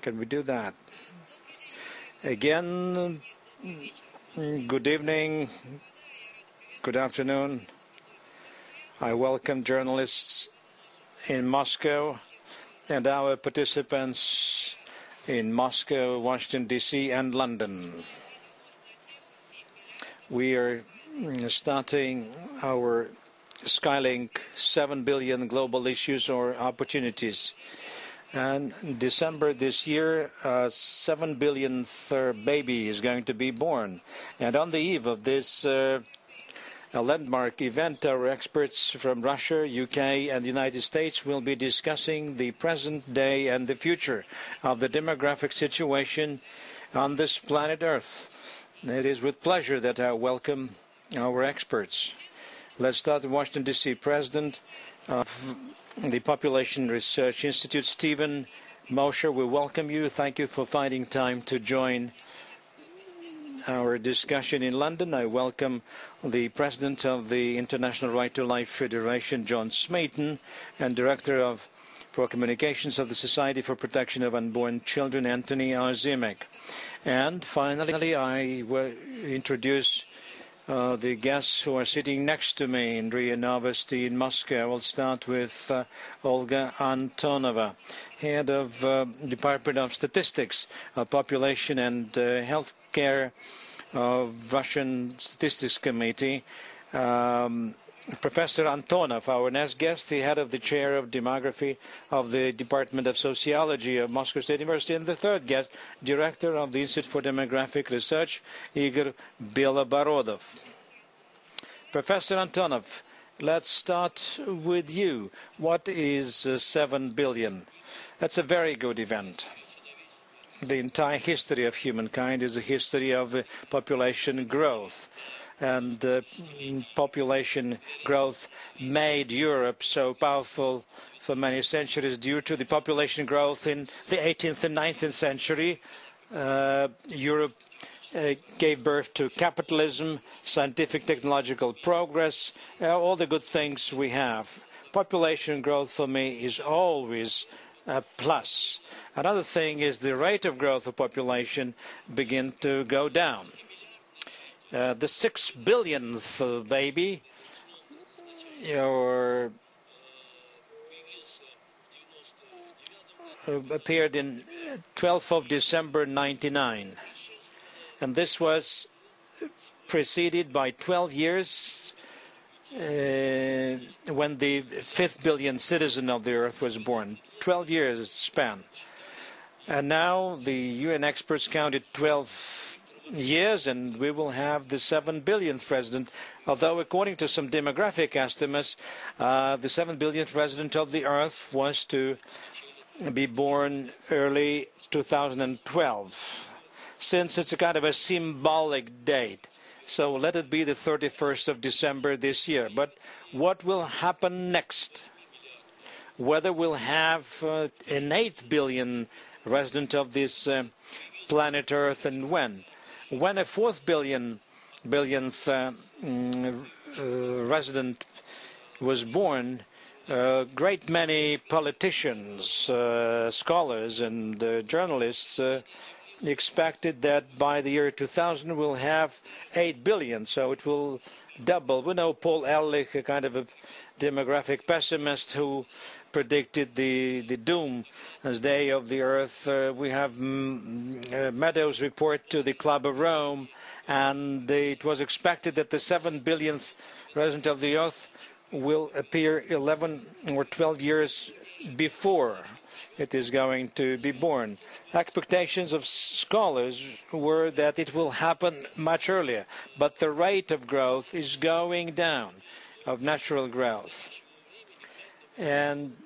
Can we do that? Again, good evening, good afternoon. I welcome journalists in Moscow and our participants in Moscow, Washington, D.C., and London. We are starting our Skylink 7 billion global issues or opportunities. And in December this year, 7 billionth baby is going to be born. And on the eve of this a landmark event, our experts from Russia, UK, and the United States will be discussing the present day and the future of the demographic situation on this planet Earth. It is with pleasure that I welcome our experts. Let's start with Washington, D.C. President of the Population Research Institute, Stephen Mosher. We welcome you. Thank you for finding time to join our discussion in London. I welcome the President of the International Right to Life Federation, John Smeaton, and Director for Communications of the Society for Protection of Unborn Children, Anthony Ozimic. And finally, I will introduce the guests who are sitting next to me in Novosti in Moscow. We'll start with Olga Antonova, Head of Department of Statistics, Population and Healthcare of Russian Statistics Committee. Professor Antonov, our next guest, the head of the chair of demography of the Department of Sociology of Moscow State University, and the third guest, director of the Institute for Demographic Research, Igor Beloborodov. Professor Antonov, let's start with you. What is 7 billion? That's a very good event. The entire history of humankind is a history of population growth. And population growth made Europe so powerful for many centuries due to the population growth in the 18th and 19th century. Europe gave birth to capitalism, scientific technological progress, all the good things we have. Population growth for me is always a plus. Another thing is the rate of growth of population begin to go down. The 6 billionth baby, appeared in 12th of December 99, and this was preceded by 12 years when the 5th billion citizen of the Earth was born. 12 years span, and now the UN experts counted 12 years, and we will have the 7 billionth resident, although according to some demographic estimates, the 7 billionth resident of the Earth was to be born early 2012, since it's a kind of a symbolic date. So let it be the 31st of December this year. But what will happen next? Whether we'll have an 8 billion resident of this planet Earth, and when? When a 4th billionth resident was born, a great many politicians, scholars, and journalists expected that by the year 2000 we'll have 8 billion, so it will double. We know Paul Ehrlich, a kind of a demographic pessimist who predicted the doom as day of the Earth. We have Meadows' report to the Club of Rome, and it was expected that the 7 billionth resident of the Earth will appear 11 or 12 years before it is going to be born. Expectations of scholars were that it will happen much earlier, but the rate of growth is going down, of natural growth. And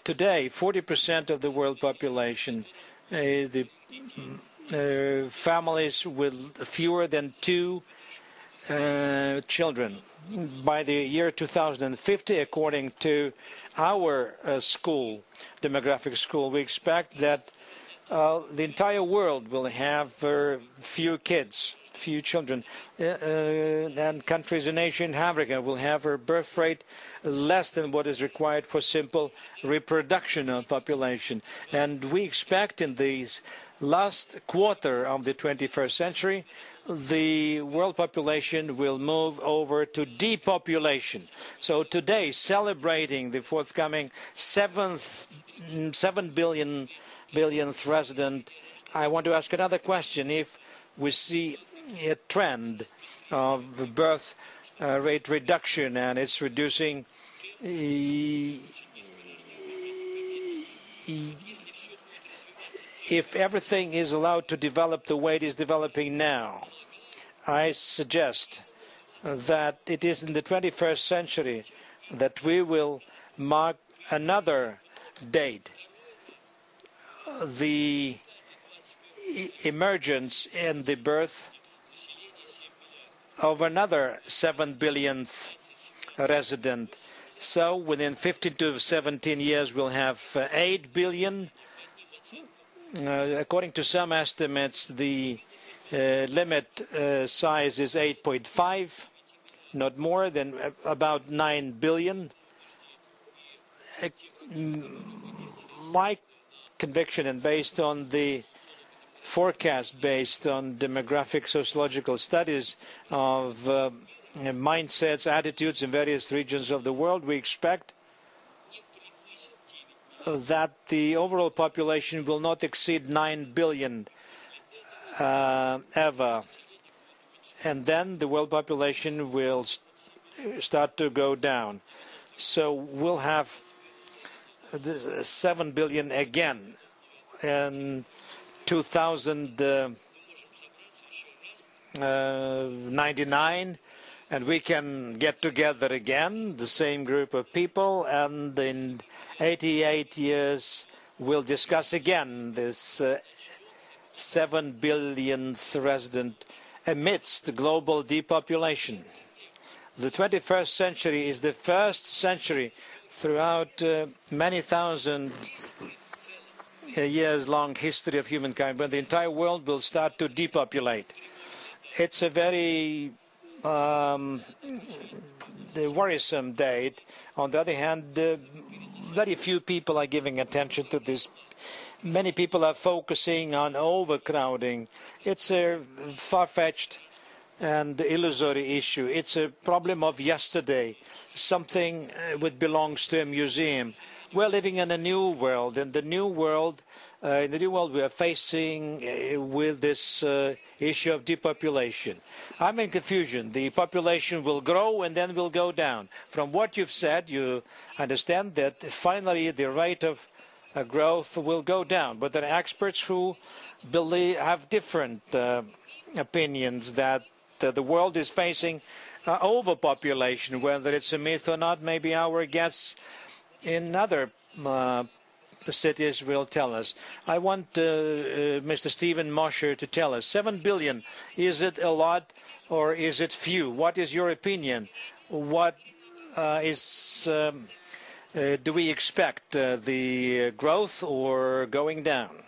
today, 40% of the world population is the families with fewer than 2 children. By the year 2050, according to our school, demographic school, we expect that the entire world will have few kids, few children. And countries in Asia and Africa will have a birth rate less than what is required for simple reproduction of population. And we expect in these last quarter of the 21st century, the world population will move over to depopulation. So today, celebrating the forthcoming 7 billionth resident, I want to ask another question. If we see a trend of birth rate reduction and it's reducing if everything is allowed to develop the way it is developing now, I suggest that it is in the 21st century that we will mark another date, the emergence and the birth of another 7 billionth resident. So within 15 to 17 years, we'll have 8 billion. According to some estimates, the limit size is 8.5, not more than about 9 billion. My conviction, and based on the forecast based on demographic sociological studies of mindsets, attitudes in various regions of the world, we expect that the overall population will not exceed 9 billion ever. And then the world population will start to go down. So we'll have 7 billion again in 2099, and we can get together again, the same group of people, and in 88 years we'll discuss again this 7 billionth resident amidst global depopulation. The 21st century is the first century throughout many thousand years-long history of humankind when the entire world will start to depopulate. It's a very worrisome date. On the other hand, very few people are giving attention to this. Many people are focusing on overcrowding. It's a far-fetched and illusory issue. It's a problem of yesterday, something which belongs to a museum. We're living in a new world, and the new world, we are facing with this issue of depopulation. I'm in confusion. The population will grow and then will go down. From what you've said, you understand that finally the rate of growth will go down. But there are experts who have different opinions that the world is facing overpopulation. Whether it's a myth or not, maybe our guests in other cities will tell us. I want Mr. Stephen Mosher to tell us, 7 billion, is it a lot or is it few? What is your opinion? What do we expect, the growth or going down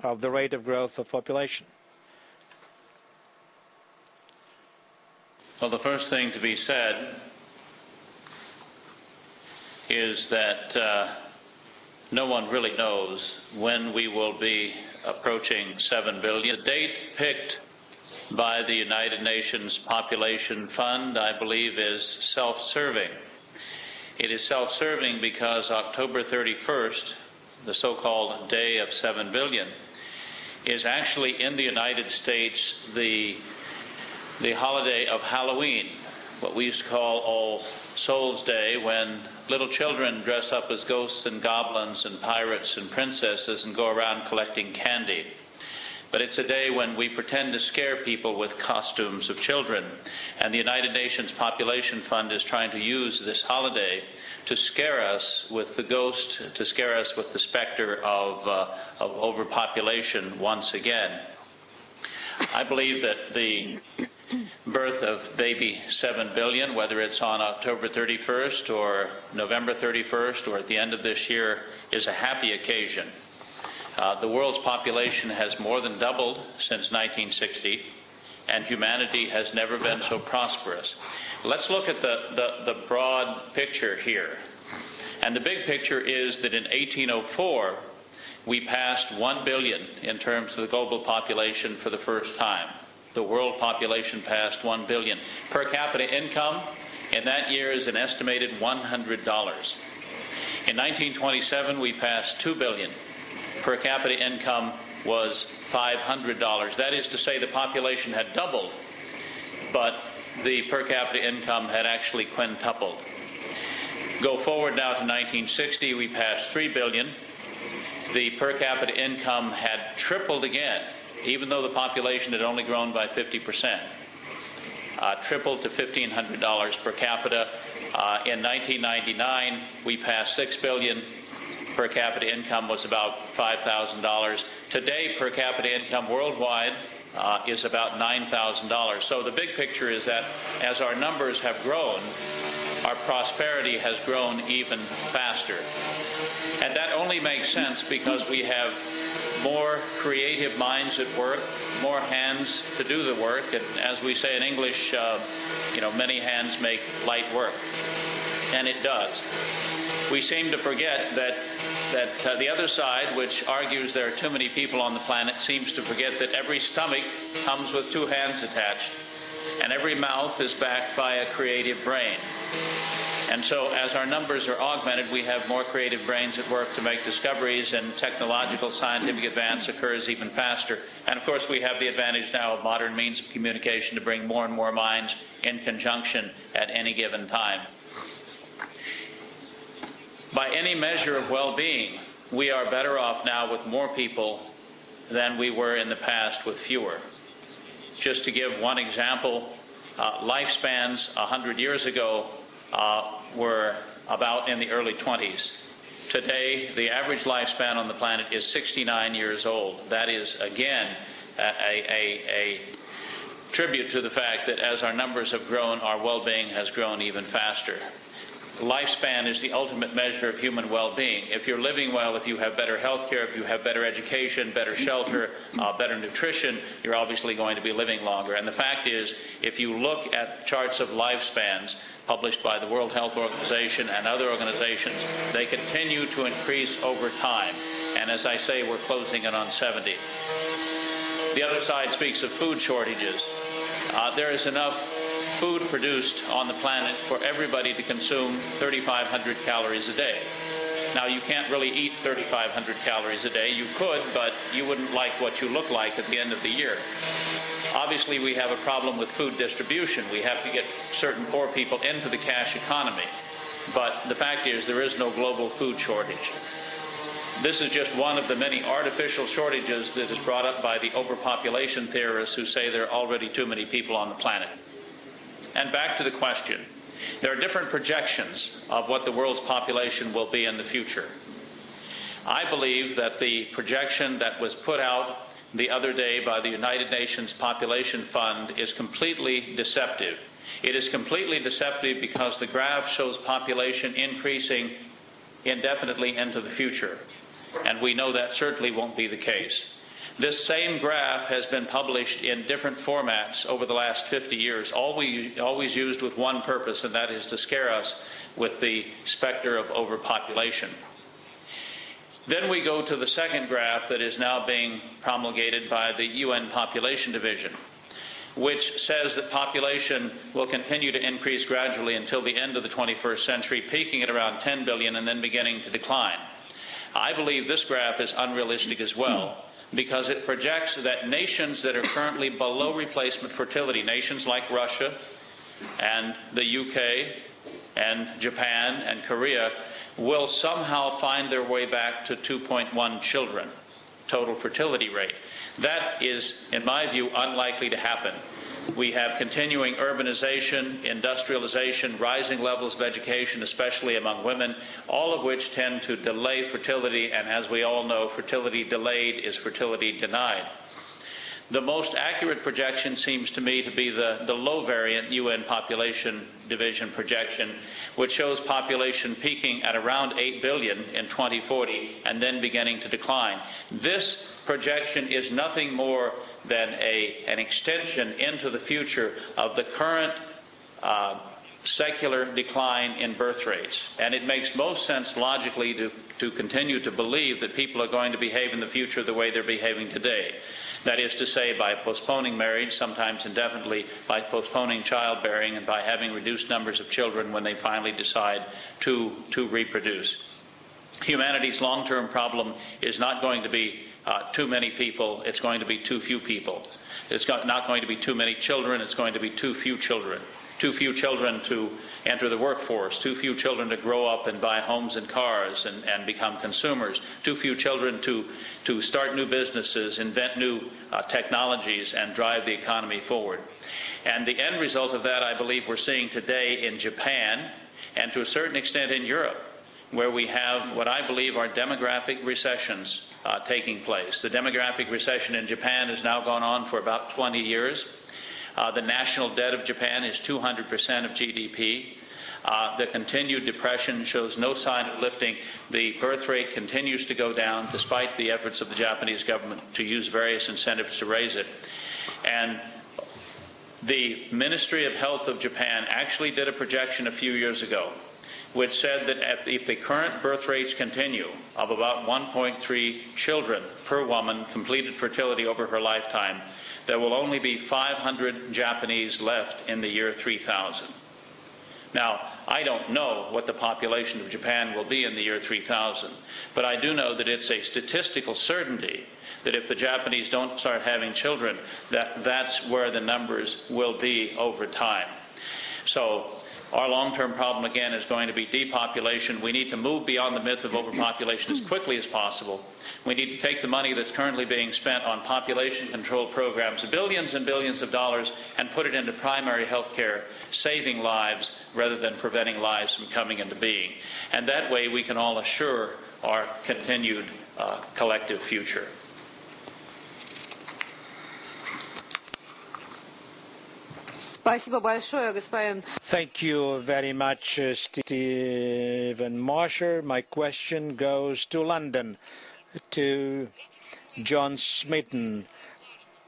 of the rate of growth of population? Well, the first thing to be said is that no one really knows when we will be approaching 7 billion. The date picked by the United Nations Population Fund, I believe, is self-serving. It is self-serving because October 31st, the so-called Day of 7 billion, is actually in the United States the holiday of Halloween, what we used to call All Souls Day, when little children dress up as ghosts and goblins and pirates and princesses and go around collecting candy. But it's a day when we pretend to scare people with costumes of children. And the United Nations Population Fund is trying to use this holiday to scare us with the ghost, to scare us with the specter of overpopulation once again. I believe that the birth of baby 7 billion, whether it's on October 31st or November 31st or at the end of this year, is a happy occasion. The world's population has more than doubled since 1960. and humanity has never been so prosperous. Let's look at the broad picture here. And the big picture is that in 1804, we passed 1 billion in terms of the global population for the first time. The world population passed 1 billion. Per capita income in that year is an estimated $100. In 1927, we passed 2 billion. Per capita income was $500. That is to say, the population had doubled, but the per capita income had actually quintupled. Go forward now to 1960, we passed 3 billion. The per capita income had tripled again, even though the population had only grown by 50%. Tripled to $1,500 per capita. In 1999, we passed 6 billion. Per capita income was about $5,000. Today, per capita income worldwide is about $9,000. So the big picture is that as our numbers have grown, our prosperity has grown even faster. And that only makes sense because we have more creative minds at work, more hands to do the work, and as we say in English, many hands make light work. And it does. We seem to forget that the other side, which argues there are too many people on the planet, seems to forget that every stomach comes with 2 hands attached, and every mouth is backed by a creative brain. And so as our numbers are augmented, we have more creative brains at work to make discoveries, and technological scientific advance occurs even faster. And of course, we have the advantage now of modern means of communication to bring more and more minds in conjunction at any given time. By any measure of well-being, we are better off now with more people than we were in the past with fewer. Just to give one example, lifespans 100 years ago were about in the early 20s. Today, the average lifespan on the planet is 69 years old. That is, again, a tribute to the fact that as our numbers have grown, our well-being has grown even faster. Lifespan is the ultimate measure of human well-being. If you're living well, if you have better health care, if you have better education, better shelter, better nutrition, you're obviously going to be living longer. And the fact is, if you look at charts of lifespans published by the World Health Organization and other organizations, they continue to increase over time. And as I say, we're closing in on 70. The other side speaks of food shortages. There is enough food produced on the planet for everybody to consume 3,500 calories a day. Now, you can't really eat 3,500 calories a day. You could, but you wouldn't like what you look like at the end of the year. Obviously, we have a problem with food distribution. We have to get certain poor people into the cash economy. But the fact is, there is no global food shortage. This is just one of the many artificial shortages that is brought up by the overpopulation theorists who say there are already too many people on the planet. And back to the question. There are different projections of what the world's population will be in the future. I believe that the projection that was put out the other day by the United Nations Population Fund is completely deceptive. It is completely deceptive because the graph shows population increasing indefinitely into the future. And we know that certainly won't be the case. This same graph has been published in different formats over the last 50 years, always used with one purpose, and that is to scare us with the specter of overpopulation. Then we go to the second graph that is now being promulgated by the UN Population Division, which says that population will continue to increase gradually until the end of the 21st century, peaking at around 10 billion and then beginning to decline. I believe this graph is unrealistic as well, because it projects that nations that are currently below replacement fertility, nations like Russia and the UK and Japan and Korea, will somehow find their way back to 2.1 children, total fertility rate. That is, in my view, unlikely to happen. We have continuing urbanization, industrialization, rising levels of education, especially among women, all of which tend to delay fertility, and as we all know, fertility delayed is fertility denied. The most accurate projection seems to me to be the low variant UN Population Division projection, which shows population peaking at around 8 billion in 2040 and then beginning to decline. This projection is nothing more than an extension into the future of the current secular decline in birth rates. And it makes most sense logically to continue to believe that people are going to behave in the future the way they're behaving today. That is to say, by postponing marriage, sometimes indefinitely, by postponing childbearing, and by having reduced numbers of children when they finally decide to reproduce. Humanity's long-term problem is not going to be too many people, it's going to be too few people. It's not going to be too many children, it's going to be too few children. Too few children to enter the workforce, too few children to grow up and buy homes and cars and become consumers, too few children to start new businesses, invent new technologies, and drive the economy forward. And the end result of that, I believe, we're seeing today in Japan and to a certain extent in Europe, where we have what I believe are demographic recessions taking place. The demographic recession in Japan has now gone on for about 20 years. The national debt of Japan is 200% of GDP. The continued depression shows no sign of lifting. The birth rate continues to go down despite the efforts of the Japanese government to use various incentives to raise it. And the Ministry of Health of Japan actually did a projection a few years ago which said that if the current birth rates continue of about 1.3 children per woman completed fertility over her lifetime, there will only be 500 Japanese left in the year 3000. Now, I don't know what the population of Japan will be in the year 3000, but I do know that it's a statistical certainty that if the Japanese don't start having children, that's where the numbers will be over time. So our long-term problem, again, is going to be depopulation. We need to move beyond the myth of overpopulation as quickly as possible. We need to take the money that's currently being spent on population control programs, billions and billions of dollars, and put it into primary health care, saving lives rather than preventing lives from coming into being. And that way we can all assure our continued collective future. Thank you very much, Stephen Mosher. My question goes to London, to John Smeaton.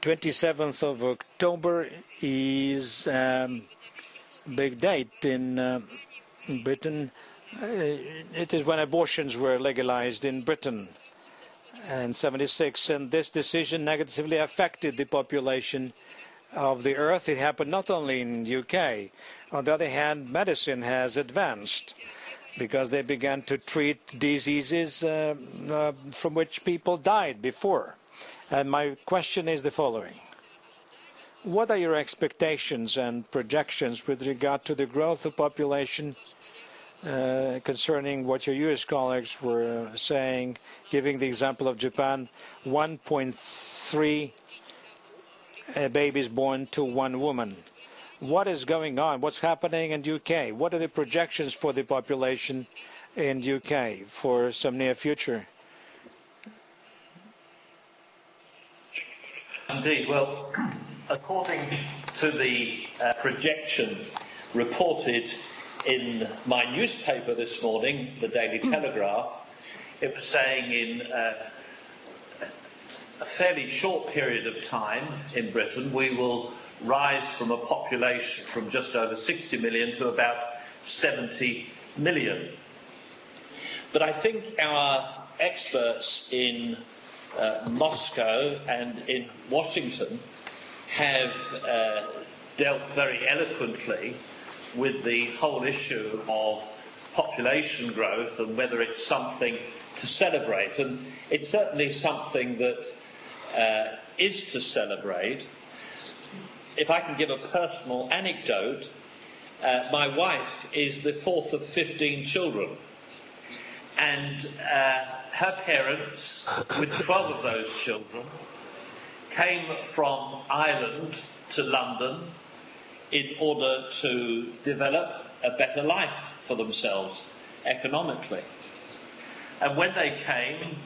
27th of October is a big date in Britain. It is when abortions were legalized in Britain in 76, and this decision negatively affected the population of the earth. It happened not only in the UK. On the other hand, medicine has advanced because they began to treat diseases from which people died before. And my question is the following. What are your expectations and projections with regard to the growth of population concerning what your US colleagues were saying, giving the example of Japan, 1.3 babies born to one woman? What is going on? What's happening in the UK? What are the projections for the population in the UK for some near future? Indeed. Well, according to the projection reported in my newspaper this morning, the Daily Telegraph, it was saying in a fairly short period of time in Britain, we will rise from a population from just over 60 million to about 70 million. But I think our experts in Moscow and in Washington have dealt very eloquently with the whole issue of population growth and whether it's something to celebrate. And it's certainly something that is to celebrate. If I can give a personal anecdote, my wife is the fourth of 15 children, and her parents, with 12 of those children, came from Ireland to London in order to develop a better life for themselves economically. And when they came,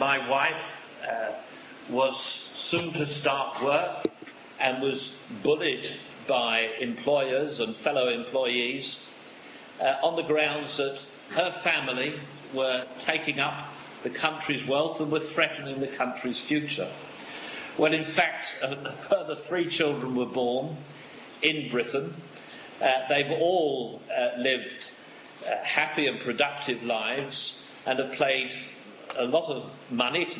my wife was soon to start work and was bullied by employers and fellow employees on the grounds that her family were taking up the country's wealth and were threatening the country's future. Well, in fact, a further 3 children were born in Britain. They've all lived happy and productive lives and have paid a lot of money to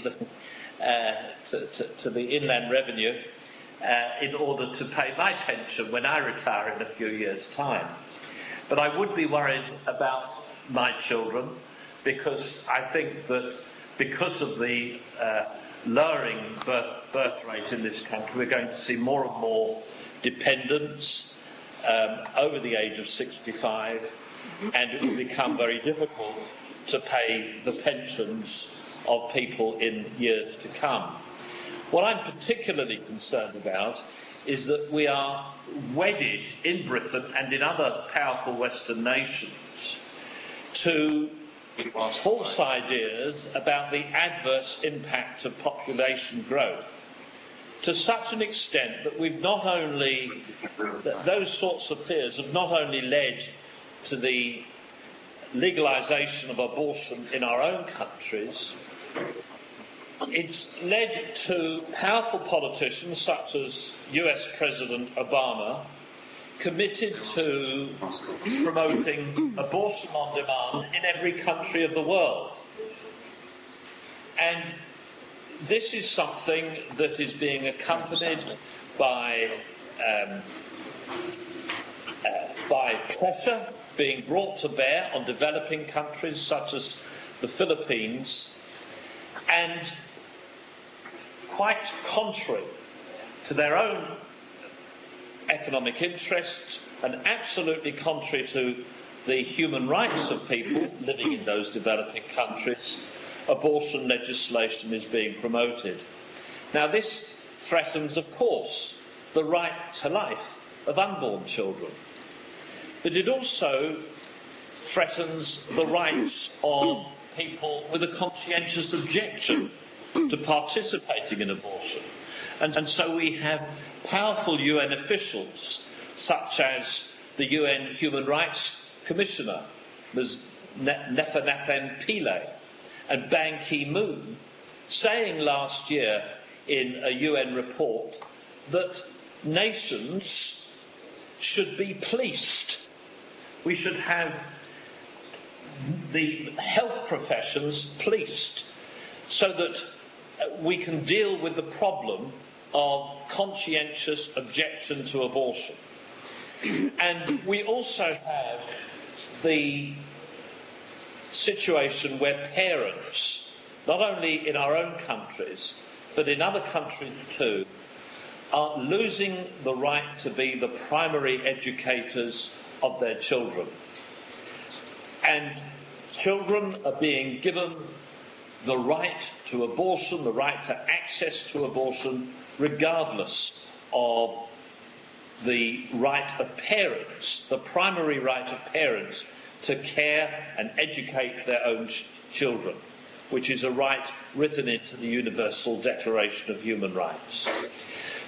the Inland Revenue in order to pay my pension when I retire in a few years' time. But I would be worried about my children, because I think that because of the lowering birth rate in this country, we're going to see more and more dependents over the age of 65, and it will become very difficult to pay the pensions of people in years to come. What I'm particularly concerned about is that we are wedded in Britain and in other powerful Western nations to false ideas about the adverse impact of population growth, to such an extent that those sorts of fears have not only led to the legalisation of abortion in our own countries, it's led to powerful politicians such as US President Obama committed to promoting abortion on demand in every country of the world. And this is something that is being accompanied by pressure being brought to bear on developing countries such as the Philippines, and quite contrary to their own economic interests and absolutely contrary to the human rights of people living in those developing countries, abortion legislation is being promoted. Now, this threatens, of course, the right to life of unborn children, but it also threatens the rights of people with a conscientious objection to participating in abortion. And so we have powerful UN officials, such as the UN Human Rights Commissioner, Ms. Nefanathan Pillay, and Ban Ki-moon, saying last year in a UN report that nations should be policed. We should have the health professions policed so that we can deal with the problem of conscientious objection to abortion. And we also have the situation where parents, not only in our own countries, but in other countries too, are losing the right to be the primary educators of their children. And children are being given the right to abortion, the right to access to abortion, regardless of the right of parents, the primary right of parents to care and educate their own children, which is a right written into the Universal Declaration of Human Rights.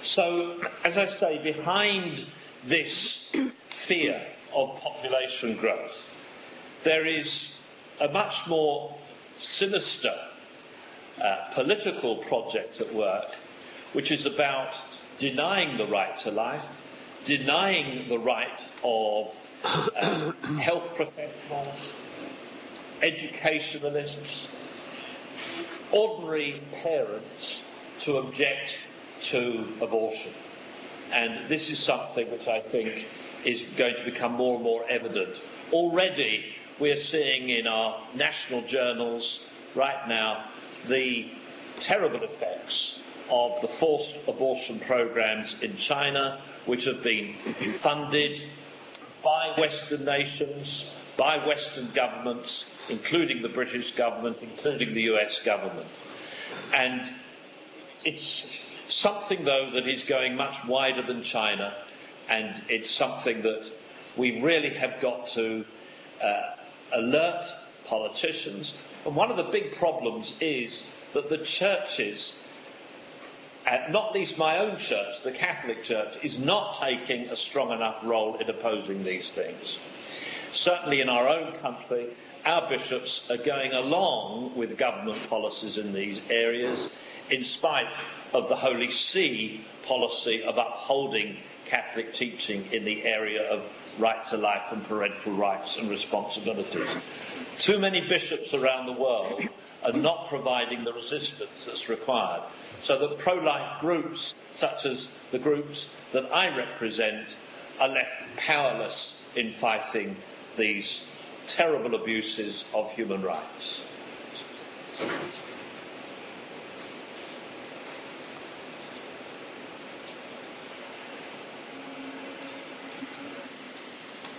So, as I say, behind this fear of population growth, there is a much more sinister political project at work, which is about denying the right to life, denying the right of health professionals, educationalists, ordinary parents to object to abortion. And this is something which I think is going to become more and more evident. Already we are seeing in our national journals right now the terrible effects of the forced abortion programs in China, which have been funded by Western nations, by Western governments, including the British government, including the US government. And it's something, though, that is going much wider than China, and it's something that we really have got to alert politicians. And one of the big problems is that the churches not least my own church, the Catholic Church, is not taking a strong enough role in opposing these things. Certainly in our own country, our bishops are going along with government policies in these areas, in spite of the Holy See policy of upholding Catholic teaching in the area of right to life and parental rights and responsibilities. Too many bishops around the world are not providing the resistance that's required, so that pro-life groups, such as the groups that I represent, are left powerless in fighting these terrible abuses of human rights.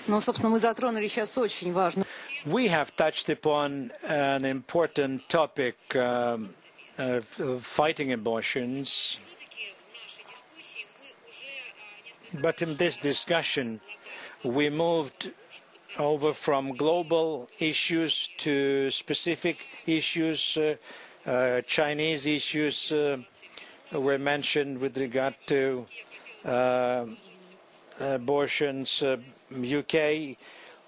Ну, собственно, мы затронули сейчас очень важную. We have touched upon an important topic, fighting abortions. But in this discussion, we moved over from global issues to specific issues. Chinese issues were mentioned with regard to abortions. UK,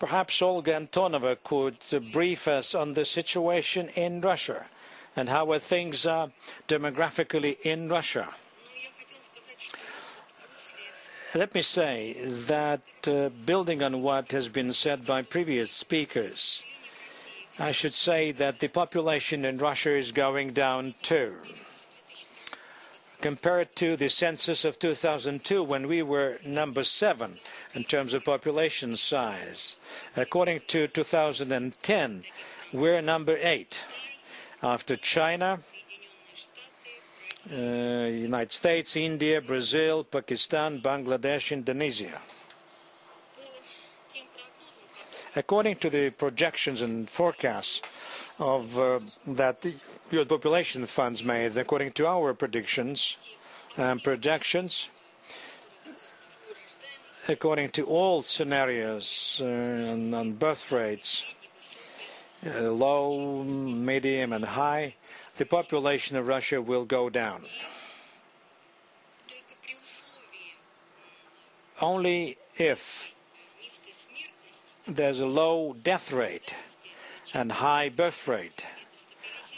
perhaps Olga Antonova could brief us on the situation in Russia and how things are demographically in Russia. Let me say that, building on what has been said by previous speakers, I should say that the population in Russia is going down too. Compared to the census of 2002, when we were number 7 in terms of population size, according to 2010, we're number 8 after China, United States, India, Brazil, Pakistan, Bangladesh, Indonesia. According to the projections and forecasts of that the US Population Funds made, according to our predictions and projections, according to all scenarios on birth rates, low, medium, and high, the population of Russia will go down. Only if there's a low death rate and high birth rate,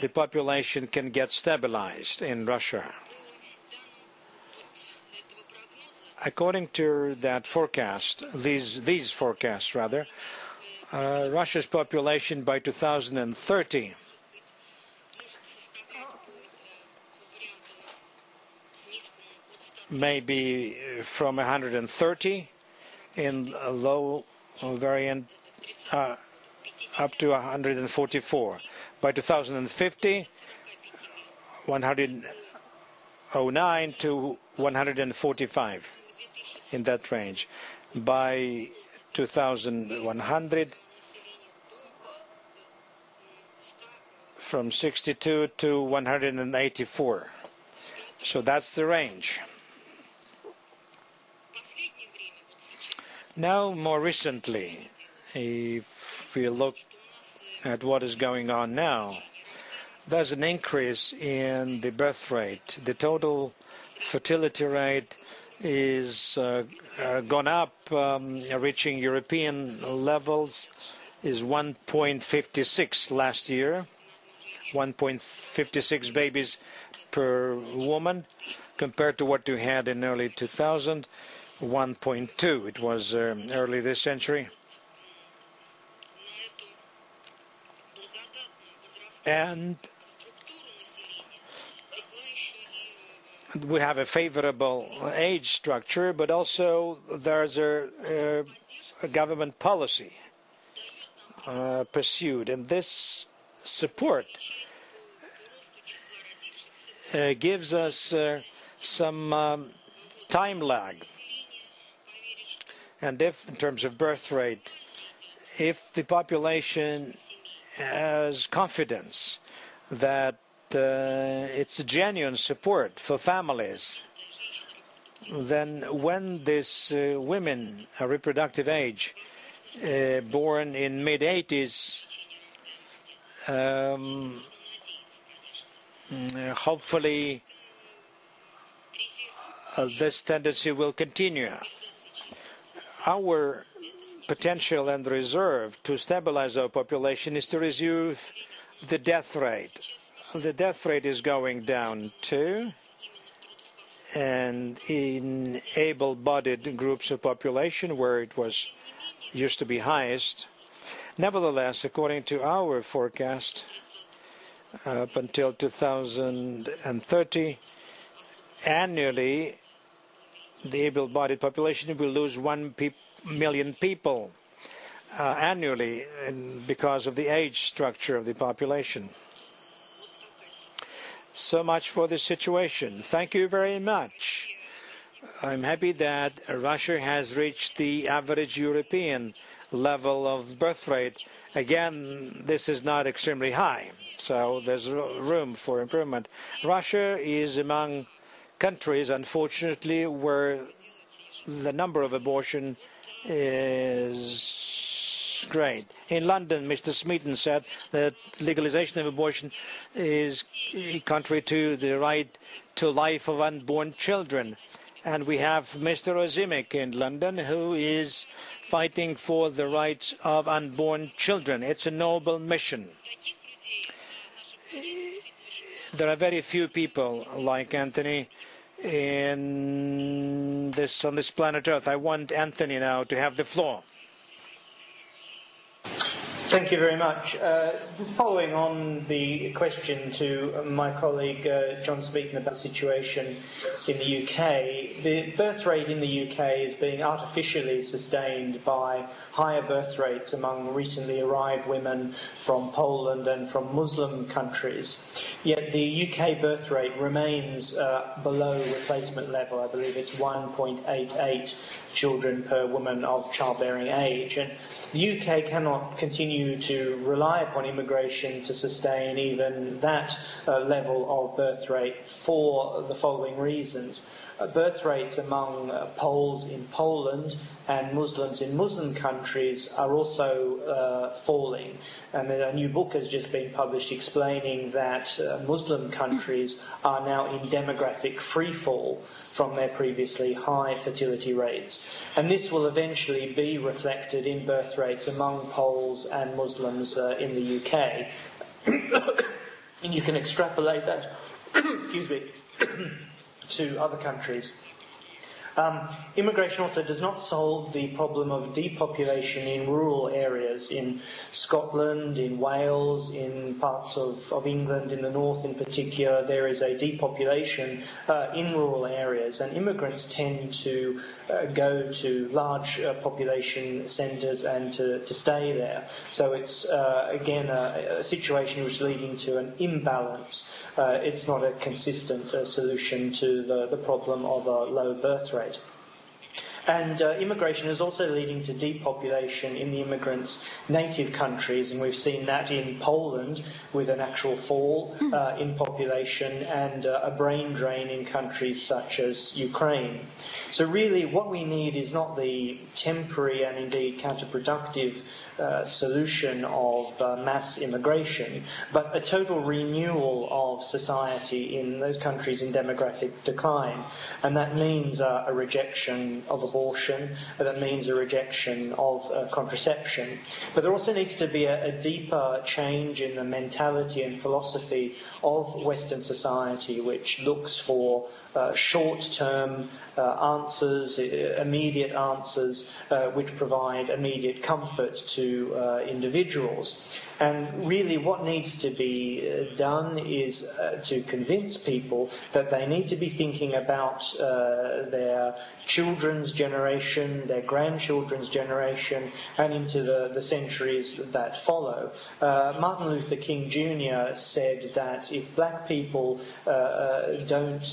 the population can get stabilized in Russia. According to that forecast, these forecasts rather, Russia's population by 2030 may be from 130 in a low variant up to 144. By 2050, 109 to 145 in that range. By 2100, from 62 to 184. So that's the range. Now, more recently, if we look at what is going on now, there's an increase in the birth rate. The total fertility rate is gone up, reaching European levels, is 1.56 last year, 1.56 babies per woman, compared to what we had in early 2000, 1.2. It was early this century. And we have a favorable age structure, but also there's a government policy pursued, and this support gives us some time lag. And if, in terms of birth rate, if the population has confidence that it's a genuine support for families, then when this women, a reproductive age, born in mid-80s, hopefully this tendency will continue. Our potential and reserve to stabilize our population is to reduce the death rate. The death rate is going down too, and in able-bodied groups of population where it used to be highest. Nevertheless, according to our forecast, up until 2030, annually the able-bodied population will lose 1 million people annually because of the age structure of the population. So much for the situation. Thank you very much. I'm happy that Russia has reached the average European level of birth rate. Again, this is not extremely high, so there's room for improvement. Russia is among countries, unfortunately, where the number of abortion is great. In London, Mr. Smeaton said that legalization of abortion is contrary to the right to life of unborn children. And we have Mr. Ozimic in London, who is fighting for the rights of unborn children. It's a noble mission. There are very few people like Anthony on this planet Earth. I want Anthony now to have the floor. Thank you very much. Following on the question to my colleague John Smeaton about the situation in the UK, the birth rate in the UK is being artificially sustained by higher birth rates among recently arrived women from Poland and from Muslim countries. Yet the UK birth rate remains below replacement level. I believe it's 1.88 children per woman of childbearing age. And the UK cannot continue to rely upon immigration to sustain even that level of birth rate for the following reasons. Birth rates among Poles in Poland and Muslims in Muslim countries are also falling. And a new book has just been published explaining that Muslim countries are now in demographic freefall from their previously high fertility rates. And this will eventually be reflected in birth rates among Poles and Muslims in the UK. And you can extrapolate that excuse me, to other countries. Immigration also does not solve the problem of depopulation in rural areas in Scotland, in Wales, in parts of England, in the north in particular. There is a depopulation in rural areas, and immigrants tend to go to large population centres and to stay there. So it's, again, a situation which is leading to an imbalance. It's not a consistent solution to the problem of a low birth rate. And immigration is also leading to depopulation in the immigrants' native countries, and we've seen that in Poland with an actual fall in population and a brain drain in countries such as Ukraine. So really what we need is not the temporary and indeed counterproductive solution of mass immigration, but a total renewal of society in those countries in demographic decline. And that means a rejection of abortion, that means a rejection of contraception. But there also needs to be a deeper change in the mentality and philosophy of Western society, which looks for short-term answers, immediate answers, which provide immediate comfort to individuals. And really what needs to be done is to convince people that they need to be thinking about their children's generation, their grandchildren's generation, and into the centuries that follow. Martin Luther King Jr. said that if black people don't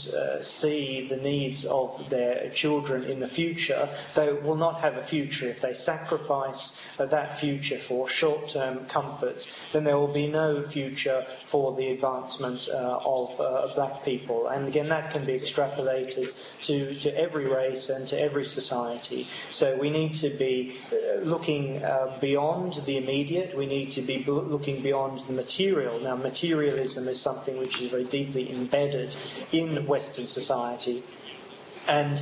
see the needs of their children in the future, they will not have a future. If they sacrifice that future for short-term comforts, then there will be no future for the advancement of black people. And again, that can be extrapolated to every race and to every society. So we need to be looking beyond the immediate. We need to be looking beyond the material. Now, materialism is something which is very deeply embedded in Western society. And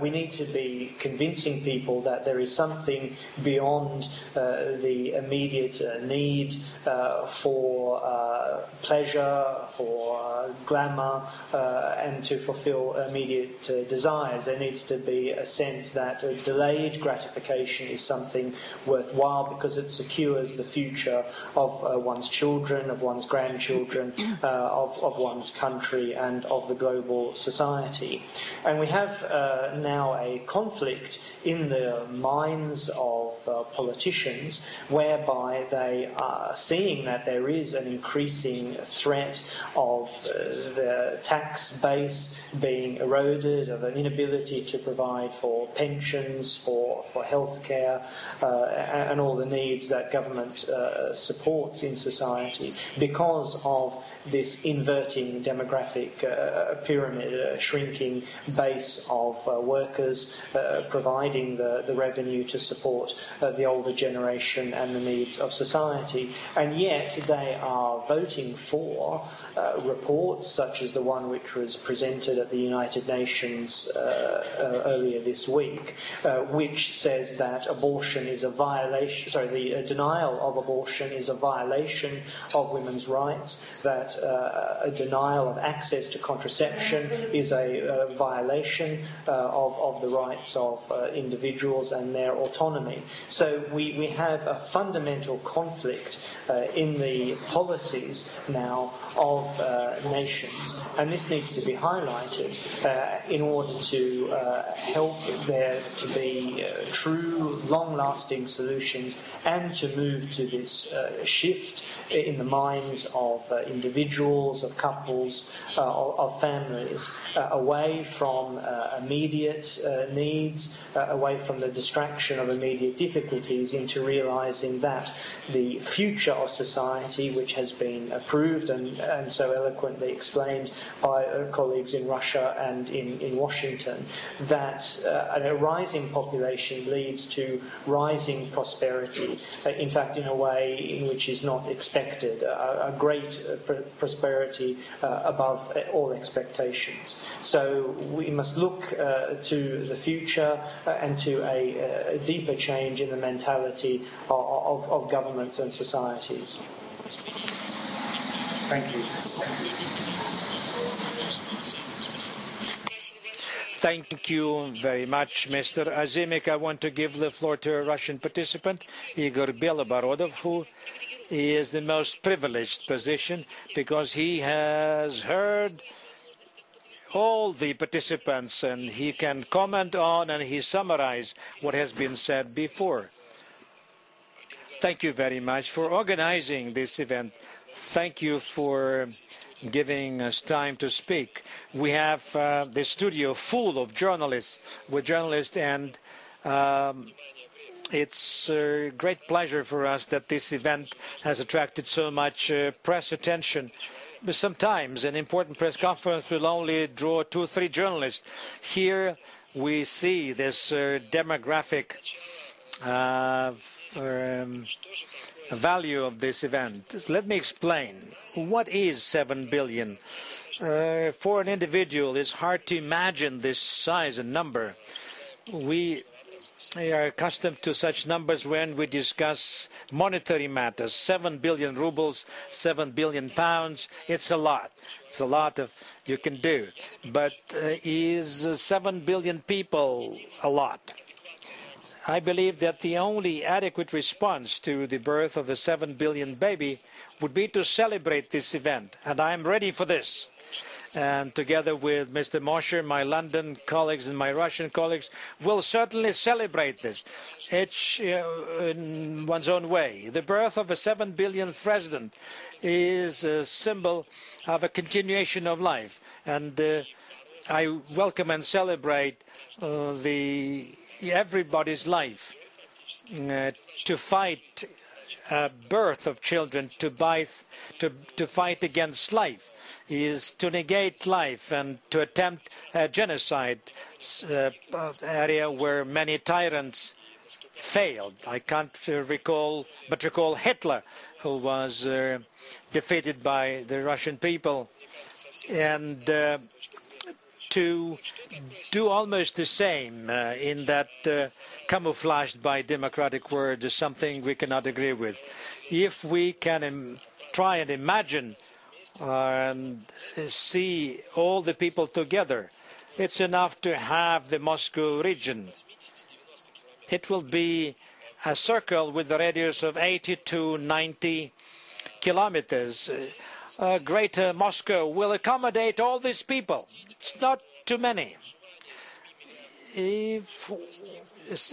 we need to be convincing people that there is something beyond the immediate need for pleasure, for glamour, and to fulfill immediate desires. There needs to be a sense that delayed gratification is something worthwhile because it secures the future of one's children, of one's grandchildren, of one's country, and of the global society. And we have now a conflict in the minds of politicians whereby they are seeing that there is an increasing threat of the tax base being eroded, of an inability to provide for pensions, for health care, and all the needs that government supports in society because of this inverting demographic pyramid, a shrinking base of workers providing the revenue to support the older generation and the needs of society. And yet they are voting for reports such as the one which was presented at the United Nations earlier this week, which says that abortion is a violation, the denial of abortion is a violation of women's rights, that a denial of access to contraception is a violation of the rights of individuals and their autonomy. So we have a fundamental conflict in the policies now of nations, and this needs to be highlighted in order to help there to be true, long-lasting solutions and to move to this shift in the minds of individuals, of couples, of families, away from immediate needs, away from the distraction of immediate difficulties, into realising that the future of society, which has been approved and so eloquently explained by colleagues in Russia and in Washington, that a rising population leads to rising prosperity, in fact in a way in which is not expected, a great prosperity above all expectations. So we must look to the future and to a deeper change in the mentality of governments and societies. Thank you. Thank you very much, Mr. Ozimic. I want to give the floor to a Russian participant, Igor Beloborodov, who is the most privileged position because he has heard all the participants and he can comment on and he summarize what has been said before. Thank you very much for organizing this event. Thank you for giving us time to speak. We have the studio full of journalists, and it's a great pleasure for us that this event has attracted so much press attention. But sometimes an important press conference will only draw 2 or 3 journalists. Here we see this demographic value of this event. Let me explain. What is 7 billion? For an individual, it's hard to imagine this size and number. We are accustomed to such numbers when we discuss monetary matters. 7 billion rubles, 7 billion pounds, it's a lot. It's a lot of you can do. But is 7 billion people a lot? I believe that the only adequate response to the birth of a 7 billion baby would be to celebrate this event, and I am ready for this. And together with Mr. Mosher, my London colleagues and my Russian colleagues, will certainly celebrate this, each in one's own way. The birth of a 7 billionth resident is a symbol of a continuation of life, and I welcome and celebrate everybody's life. To fight birth of children, to fight against life, is to negate life and to attempt a genocide area where many tyrants failed. I can't recall Hitler, who was defeated by the Russian people. And to do almost the same in that camouflaged by democratic word is something we cannot agree with. If we can try and imagine and see all the people together, it's enough to have the Moscow region. It will be a circle with a radius of 80 to 90 kilometers. Greater Moscow will accommodate all these people. It's not too many. If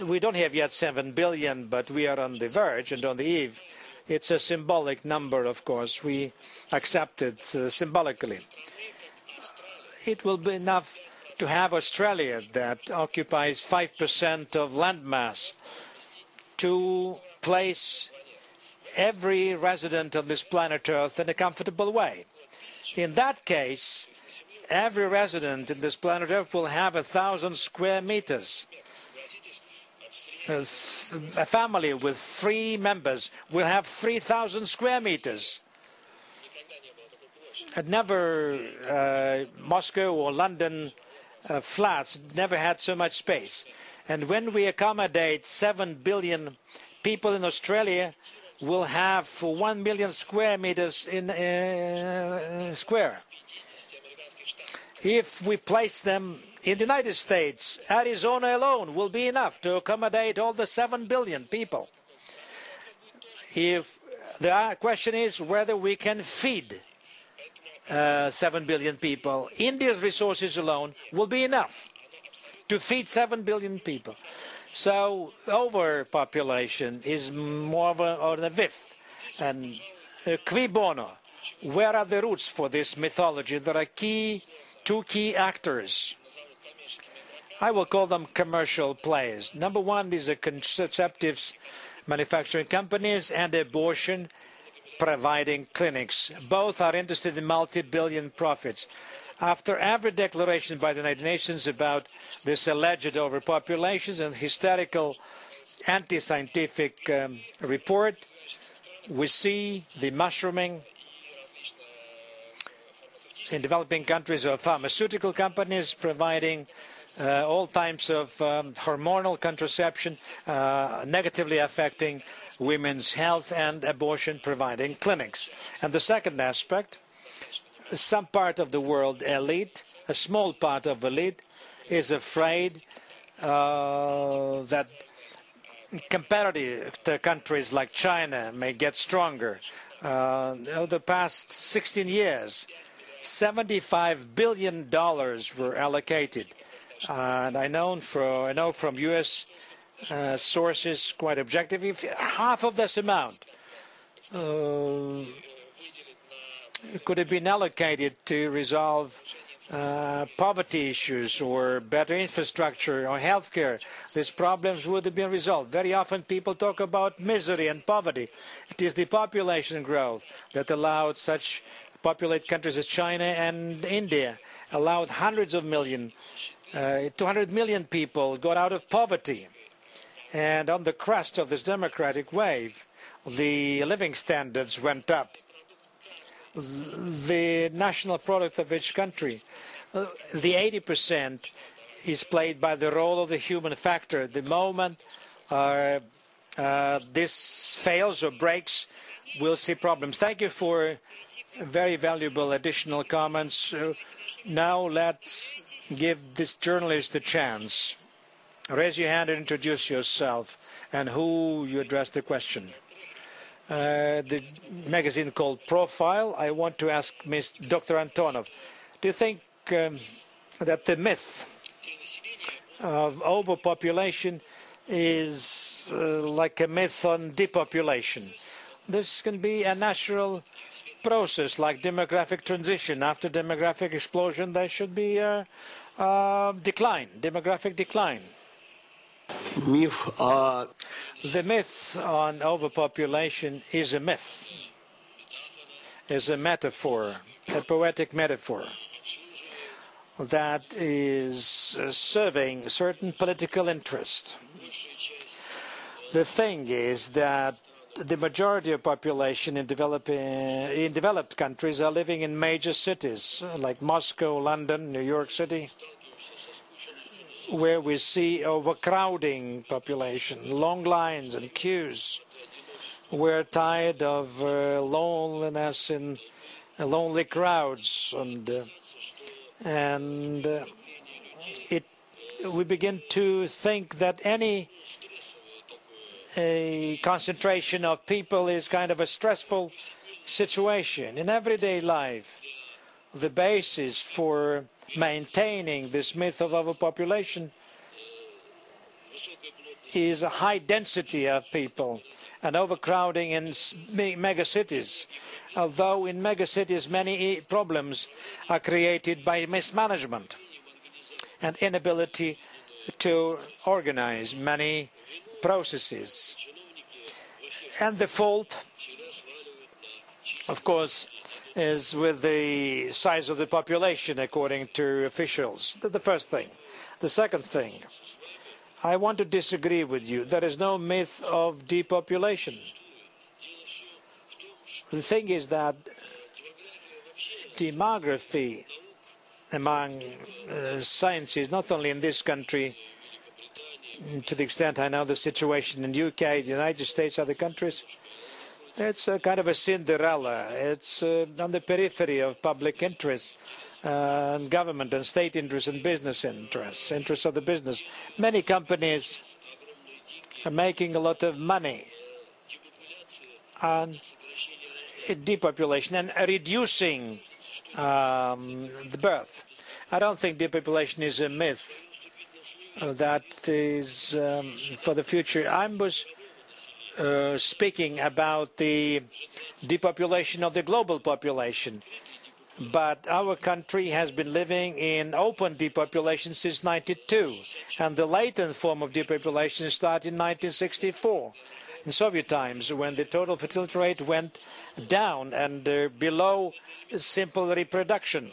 we don't have yet 7 billion, but we are on the verge and on the eve. It's a symbolic number, of course. We accept it symbolically. It will be enough to have Australia, that occupies 5% of landmass, to place every resident on this planet Earth in a comfortable way. In that case, every resident in this planet Earth will have 1,000 square meters. A family with 3 members will have 3,000 square meters. And never Moscow or London flats never had so much space. And when we accommodate 7 billion people in Australia, we'll have 1 million square meters in square. If we place them in the United States, Arizona alone will be enough to accommodate all the 7 billion people. If the question is whether we can feed 7 billion people, India's resources alone will be enough to feed 7 billion people. So overpopulation is more of a myth. And qui bono, where are the roots for this mythology? There are two key actors. I will call them commercial players. Number one is the contraceptives manufacturing companies and abortion providing clinics. Both are interested in multi-billion profits. After every declaration by the United Nations about this alleged overpopulation and hysterical anti-scientific report, we see the mushrooming in developing countries of pharmaceutical companies providing all types of hormonal contraception, negatively affecting women's health, and abortion providing clinics. And the second aspect, some part of the world elite, a small part of elite, is afraid that comparative to countries like China may get stronger. Over the past 16 years, $75 billion were allocated. And I know from U.S. Sources, quite objective, if half of this amount could have been allocated to resolve poverty issues or better infrastructure or healthcare, these problems would have been resolved. Very often people talk about misery and poverty. It is the population growth that allowed such populated countries as China and India, allowed hundreds of millions, 200 million people got out of poverty. And on the crest of this democratic wave, the living standards went up. The national product of each country, the 80% is played by the role of the human factor. The moment this fails or breaks, we'll see problems. Thank you for very valuable additional comments. Now let's give this journalist a chance. Raise your hand and introduce yourself and who you address the question. The magazine called Profile. I want to ask Dr. Antonov, do you think that the myth of overpopulation is like a myth on depopulation? This can be a natural process like demographic transition. After demographic explosion, there should be decline, demographic decline. The myth on overpopulation is a myth, is a metaphor, a poetic metaphor that is serving certain political interest. The thing is that the majority of population in developed countries are living in major cities like Moscow, London, New York City, where we see overcrowding population, long lines and queues. We're tired of loneliness in lonely crowds, and we begin to think that any concentration of people is kind of a stressful situation. In everyday life, the basis for maintaining this myth of overpopulation is a high density of people and overcrowding in megacities. Although in megacities many problems are created by mismanagement and inability to organize many processes. And the fault, of course, is with the size of the population, according to officials. The first thing. The second thing, I want to disagree with you. There is no myth of depopulation. The thing is that demography among sciences, not only in this country, to the extent I know the situation in the UK, the United States, other countries, it's a kind of a Cinderella. It's on the periphery of public interest, and government and state interests and business interests of the business. Many companies are making a lot of money on depopulation and reducing the birth. I don't think depopulation is a myth that is for the future. I was speaking about the depopulation of the global population, but our country has been living in open depopulation since '92, and the latent form of depopulation started in 1964, in Soviet times, when the total fertility rate went down and below simple reproduction.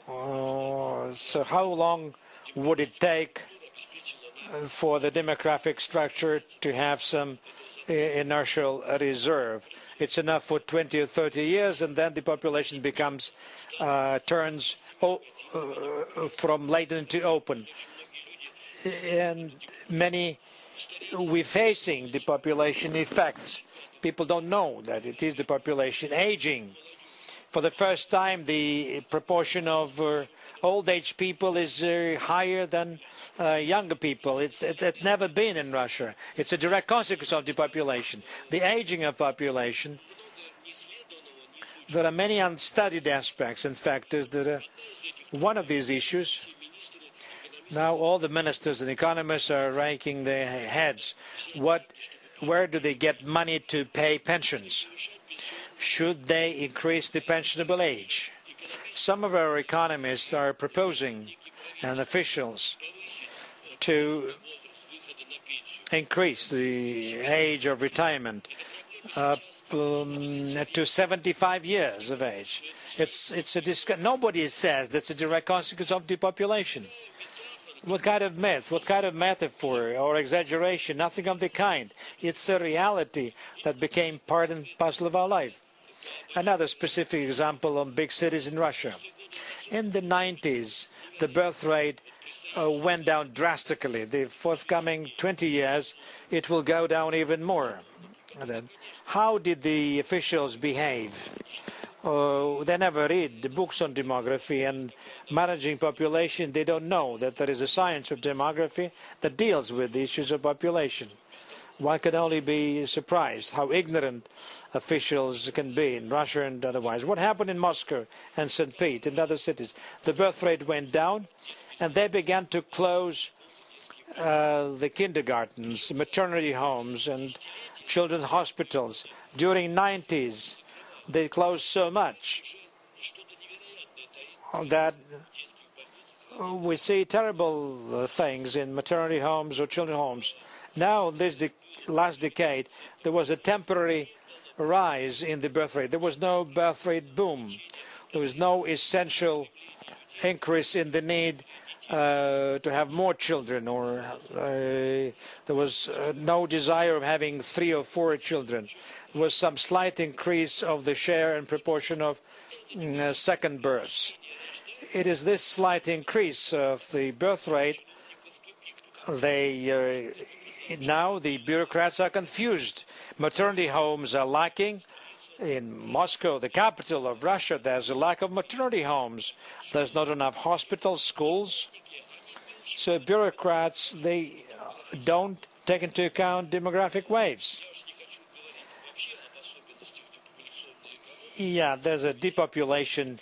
So how long would it take for the demographic structure to have some inertial reserve? It's enough for 20 or 30 years, and then the population becomes turns from latent to open. And we're facing the population effects. People don't know that it is the population aging. For the first time, the proportion of old age people is higher than younger people. It's never been in Russia. It's a direct consequence of depopulation. The aging of population. There are many unstudied aspects and factors that are one of these issues. Now all the ministers and economists are raking their heads. Where do they get money to pay pensions? Should they increase the pensionable age? Some of our economists are proposing, and officials, to increase the age of retirement up to 75 years of age. Nobody says that's a direct consequence of depopulation. What kind of myth, what kind of metaphor or exaggeration? Nothing of the kind. It's a reality that became part and parcel of our life. Another specific example of big cities in Russia. In the 90s, the birth rate went down drastically. The forthcoming 20 years, it will go down even more. How did the officials behave? They never read the books on demography and managing population. They don't know that there is a science of demography that deals with the issues of population. One can only be surprised how ignorant officials can be in Russia and otherwise. What happened in Moscow and St. Pete and other cities? The birth rate went down, and they began to close the kindergartens, maternity homes, and children's hospitals. During the 90s, they closed so much that we see terrible things in maternity homes or children's homes. Now, this last decade, there was a temporary rise in the birth rate. There was no birth rate boom. There was no essential increase in the need to have more children, or there was no desire of having 3 or 4 children. There was some slight increase of the share and proportion of second births. It is this slight increase of the birth rate. Now the bureaucrats are confused. Maternity homes are lacking. In Moscow, the capital of Russia, there's a lack of maternity homes. There's not enough hospitals, schools. So bureaucrats, they don't take into account demographic waves. Yeah, there's a depopulation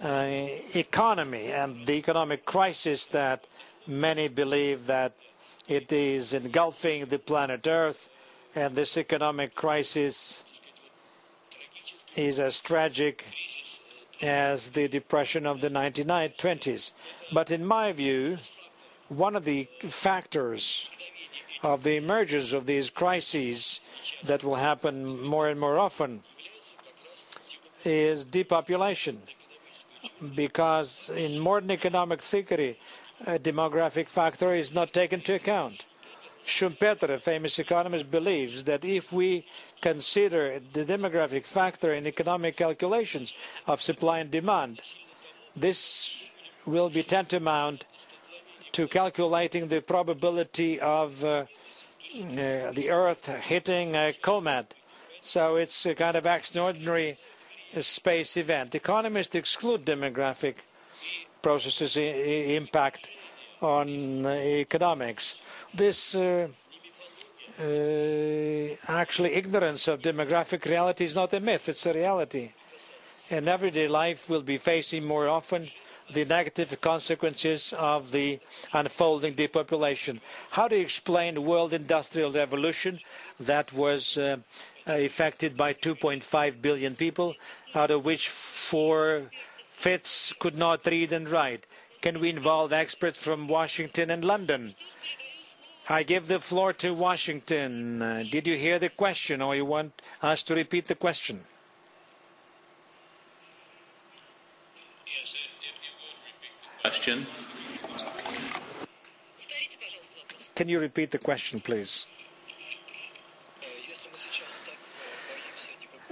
economy, and the economic crisis that many believe that it is engulfing the planet Earth, and this economic crisis is as tragic as the depression of the 1920s. But in my view, one of the factors of the emergence of these crises that will happen more and more often is depopulation, because in modern economic theory, a demographic factor is not taken into account. Schumpeter, a famous economist, believes that if we consider the demographic factor in economic calculations of supply and demand, this will be tantamount to calculating the probability of the Earth hitting a comet. So it's a kind of extraordinary space event. Economists exclude demographic processes' impact on economics. This actually ignorance of demographic reality is not a myth, it's a reality. And everyday life will be facing more often the negative consequences of the unfolding depopulation. How do you explain the world industrial revolution that was affected by 2.5 billion people, out of which 4/5 could not read and write? Can we involve experts from Washington and London? I give the floor to Washington. Did you hear the question, or you want us to repeat the question? Yes, if you would repeat the question. Can you repeat the question, please?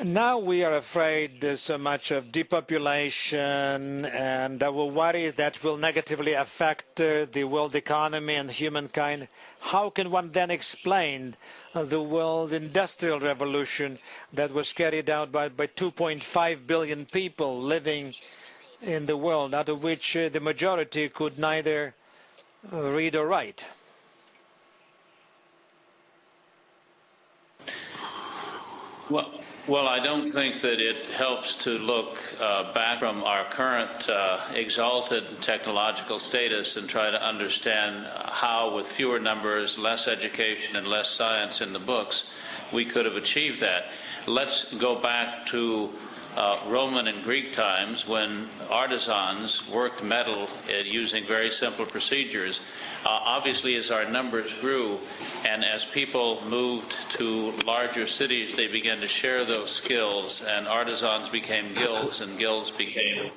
Now we are afraid so much of depopulation, and we're worried that will negatively affect the world economy and humankind. How can one then explain the world industrial revolution that was carried out by 2.5 billion people living in the world, out of which the majority could neither read or write? Well, I don't think that it helps to look back from our current exalted technological status and try to understand how, with fewer numbers, less education, and less science in the books, we could have achieved that. Let's go back to Roman and Greek times, when artisans worked metal using very simple procedures. Obviously, as our numbers grew and as people moved to larger cities, they began to share those skills, and artisans became guilds, and guilds became,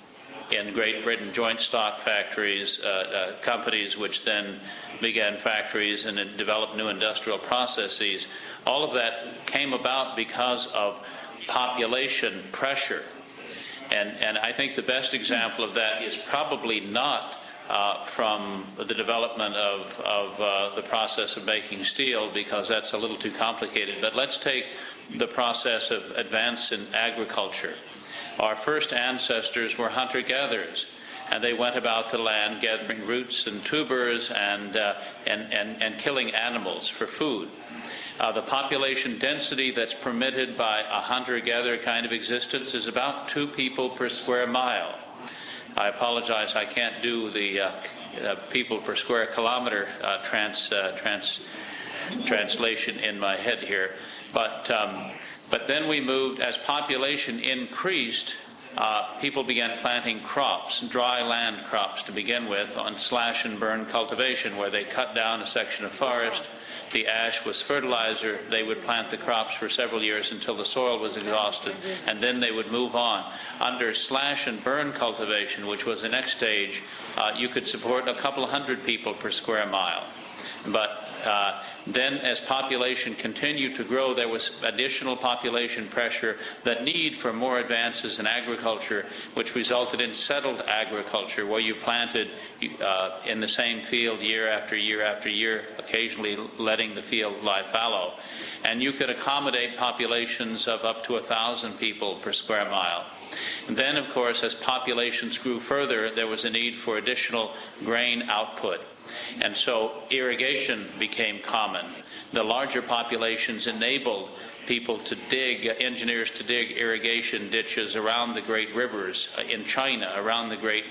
in Great Britain, joint stock factories, companies which then began factories and developed new industrial processes. All of that came about because of population pressure, and I think the best example of that is probably not from the development of the process of making steel, because that's a little too complicated. But let's take the process of advance in agriculture. Our first ancestors were hunter-gatherers, and they went about the land gathering roots and tubers and killing animals for food. The population density that's permitted by a hunter-gatherer kind of existence is about 2 people per square mile. I apologize, I can't do the people per square kilometer translation in my head here. But then we moved, as population increased, people began planting crops, dry land crops to begin with, on slash and burn cultivation, where they cut down a section of forest, the ash was fertilizer. They would plant the crops for several years until the soil was exhausted, and then they would move on. Under slash and burn cultivation, which was the next stage, you could support a couple hundred people per square mile. But then as population continued to grow, there was additional population pressure, the need for more advances in agriculture, which resulted in settled agriculture, where you planted in the same field year after year after year, occasionally letting the field lie fallow. And you could accommodate populations of up to 1,000 people per square mile. And then, of course, as populations grew further, there was a need for additional grain output. And so irrigation became common. The larger populations enabled people to dig, engineers to dig irrigation ditches around the great rivers in China, around the great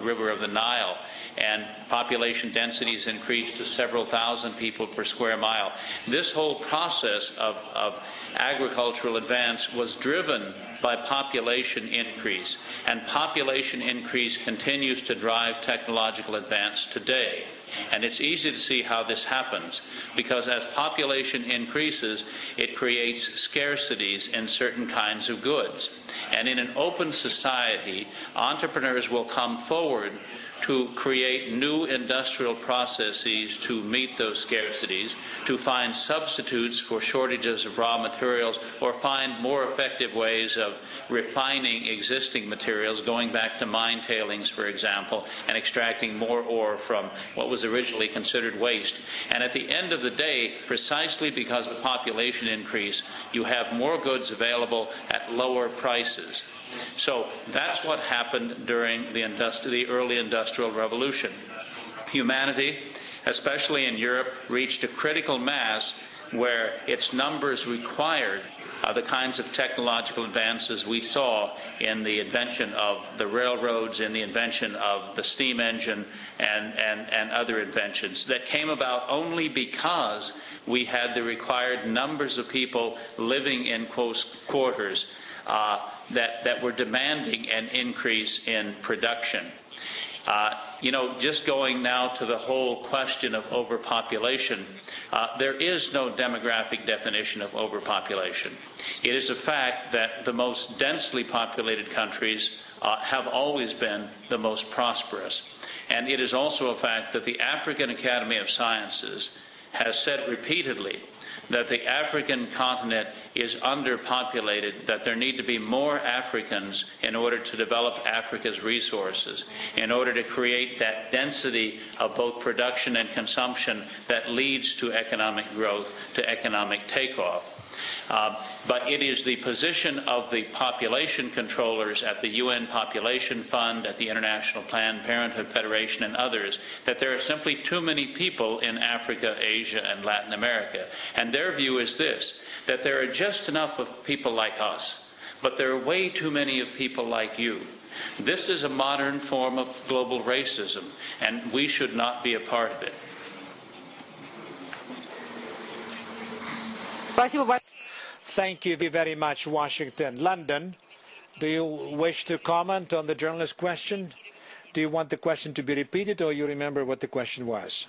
river of the Nile. And population densities increased to several thousand people per square mile. This whole process of agricultural advance was driven by population increase. And population increase continues to drive technological advance today. And it's easy to see how this happens, because as population increases, it creates scarcities in certain kinds of goods. And in an open society, entrepreneurs will come forward to create new industrial processes to meet those scarcities, to find substitutes for shortages of raw materials, or find more effective ways of refining existing materials, going back to mine tailings, for example, and extracting more ore from what was originally considered waste. And at the end of the day, precisely because of population increase, you have more goods available at lower prices. So that's what happened during the early Industrial Revolution. Humanity, especially in Europe, reached a critical mass where its numbers required the kinds of technological advances we saw in the invention of the railroads, in the invention of the steam engine, and other inventions that came about only because we had the required numbers of people living in close quarters that were demanding an increase in production. Just going now to the whole question of overpopulation, there is no demographic definition of overpopulation. It is a fact that the most densely populated countries have always been the most prosperous. And it is also a fact that the African Academy of Sciences has said repeatedly that the African continent is underpopulated, that there need to be more Africans in order to develop Africa's resources, in order to create that density of both production and consumption that leads to economic growth, to economic takeoff. But it is the position of the population controllers at the UN Population Fund, at the International Planned Parenthood Federation, and others, that there are simply too many people in Africa, Asia, and Latin America. And their view is this, that there are just enough of people like us, but there are way too many of people like you. This is a modern form of global racism, and we should not be a part of it. Thank you very much, Washington. London, do you wish to comment on the journalist's question? Do you want the question to be repeated, or you remember what the question was?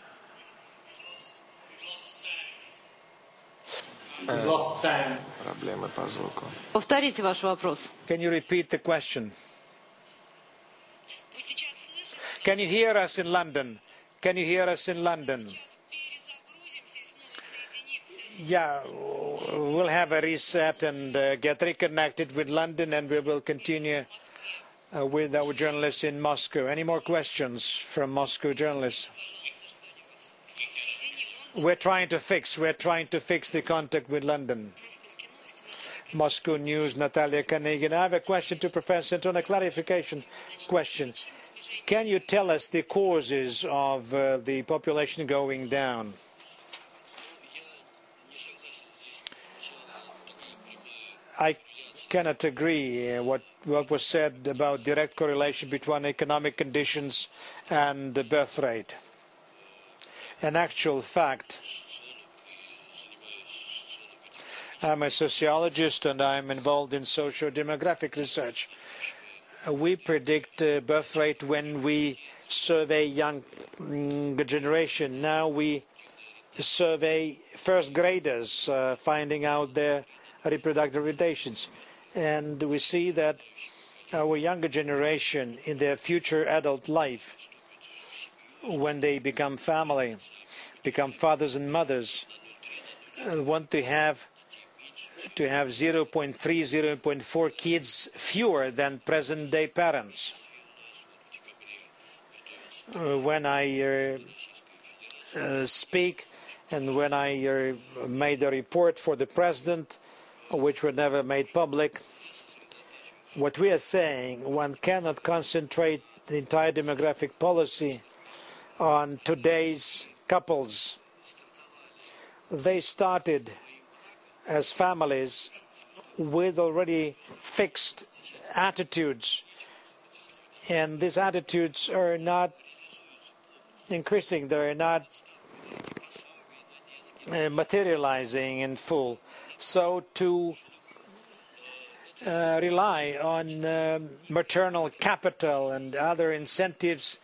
We've lost sound. Повторите ваш вопрос. Can you repeat the question? Can you hear us in London? Can you hear us in London? Yeah, we'll have a reset and get reconnected with London, and we will continue with our journalists in Moscow. Any more questions from Moscow journalists? We're trying to fix the contact with London. Moscow News, Natalia Kanegin. I have a question to Professor Antonov, a clarification question. Can you tell us the causes of the population going down? I cannot agree what was said about direct correlation between economic conditions and the birth rate. An actual fact, I'm a sociologist and I'm involved in socio-demographic research. We predict birth rate when we survey young generation. Now we survey first graders finding out their reproductive relations. And we see that our younger generation in their future adult life, when they become family, become fathers and mothers, want to have 0.3, 0.4 kids fewer than present-day parents. When I speak and when I made a report for the president, which were never made public, what we are saying, one cannot concentrate the entire demographic policy on today's couples. They started as families with already fixed attitudes, and these attitudes are not increasing, they're not materializing in full. So to rely on maternal capital and other incentives,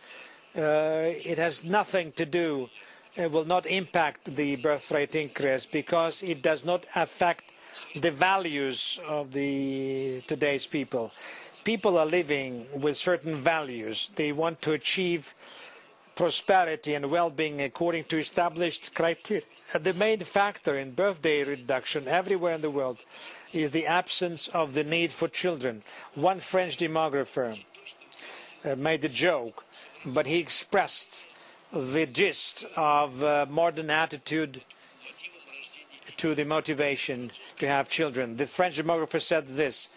it has nothing to do, it will not impact the birth rate increase because it does not affect the values of today's people. People are living with certain values. They want to achieve prosperity and well-being according to established criteria. The main factor in birthday reduction everywhere in the world is the absence of the need for children. One French demographer made a joke, but he expressed the gist of modern attitude to the motivation to have children. The French demographer said this,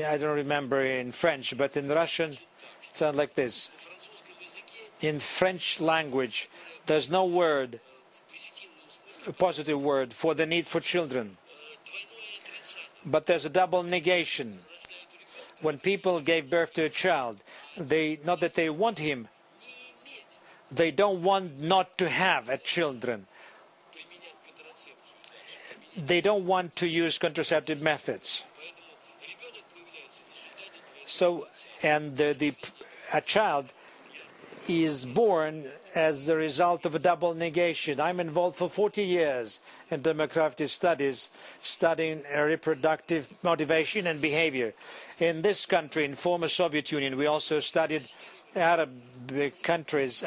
I don't remember in French, but in Russian it sounded like this. In French language, there's no word, a positive word, for the need for children. But there's a double negation. When people gave birth to a child, not that they want him, they don't want not to have a children. They don't want to use contraceptive methods. So, and a child is born as the result of a double negation. I'm involved for 40 years in demographic studies, studying reproductive motivation and behavior. In this country, in former Soviet Union, we also studied Arab countries.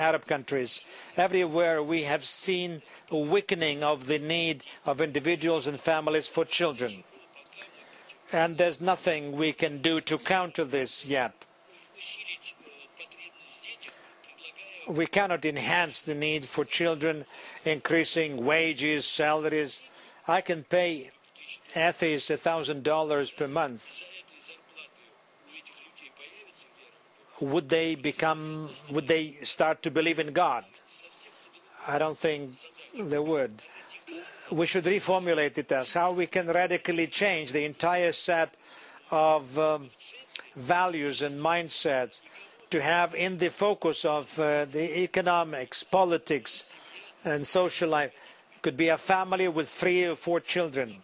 Everywhere we have seen a weakening of the need of individuals and families for children. And there's nothing we can do to counter this yet. We cannot enhance the need for children, increasing wages, salaries. I can pay atheists $1,000 per month. Would they start to believe in God? I don't think they would. We should reformulate it as how we can radically change the entire set of values and mindsets to have in the focus of the economics, politics, and social life. It could be a family with 3 or 4 children.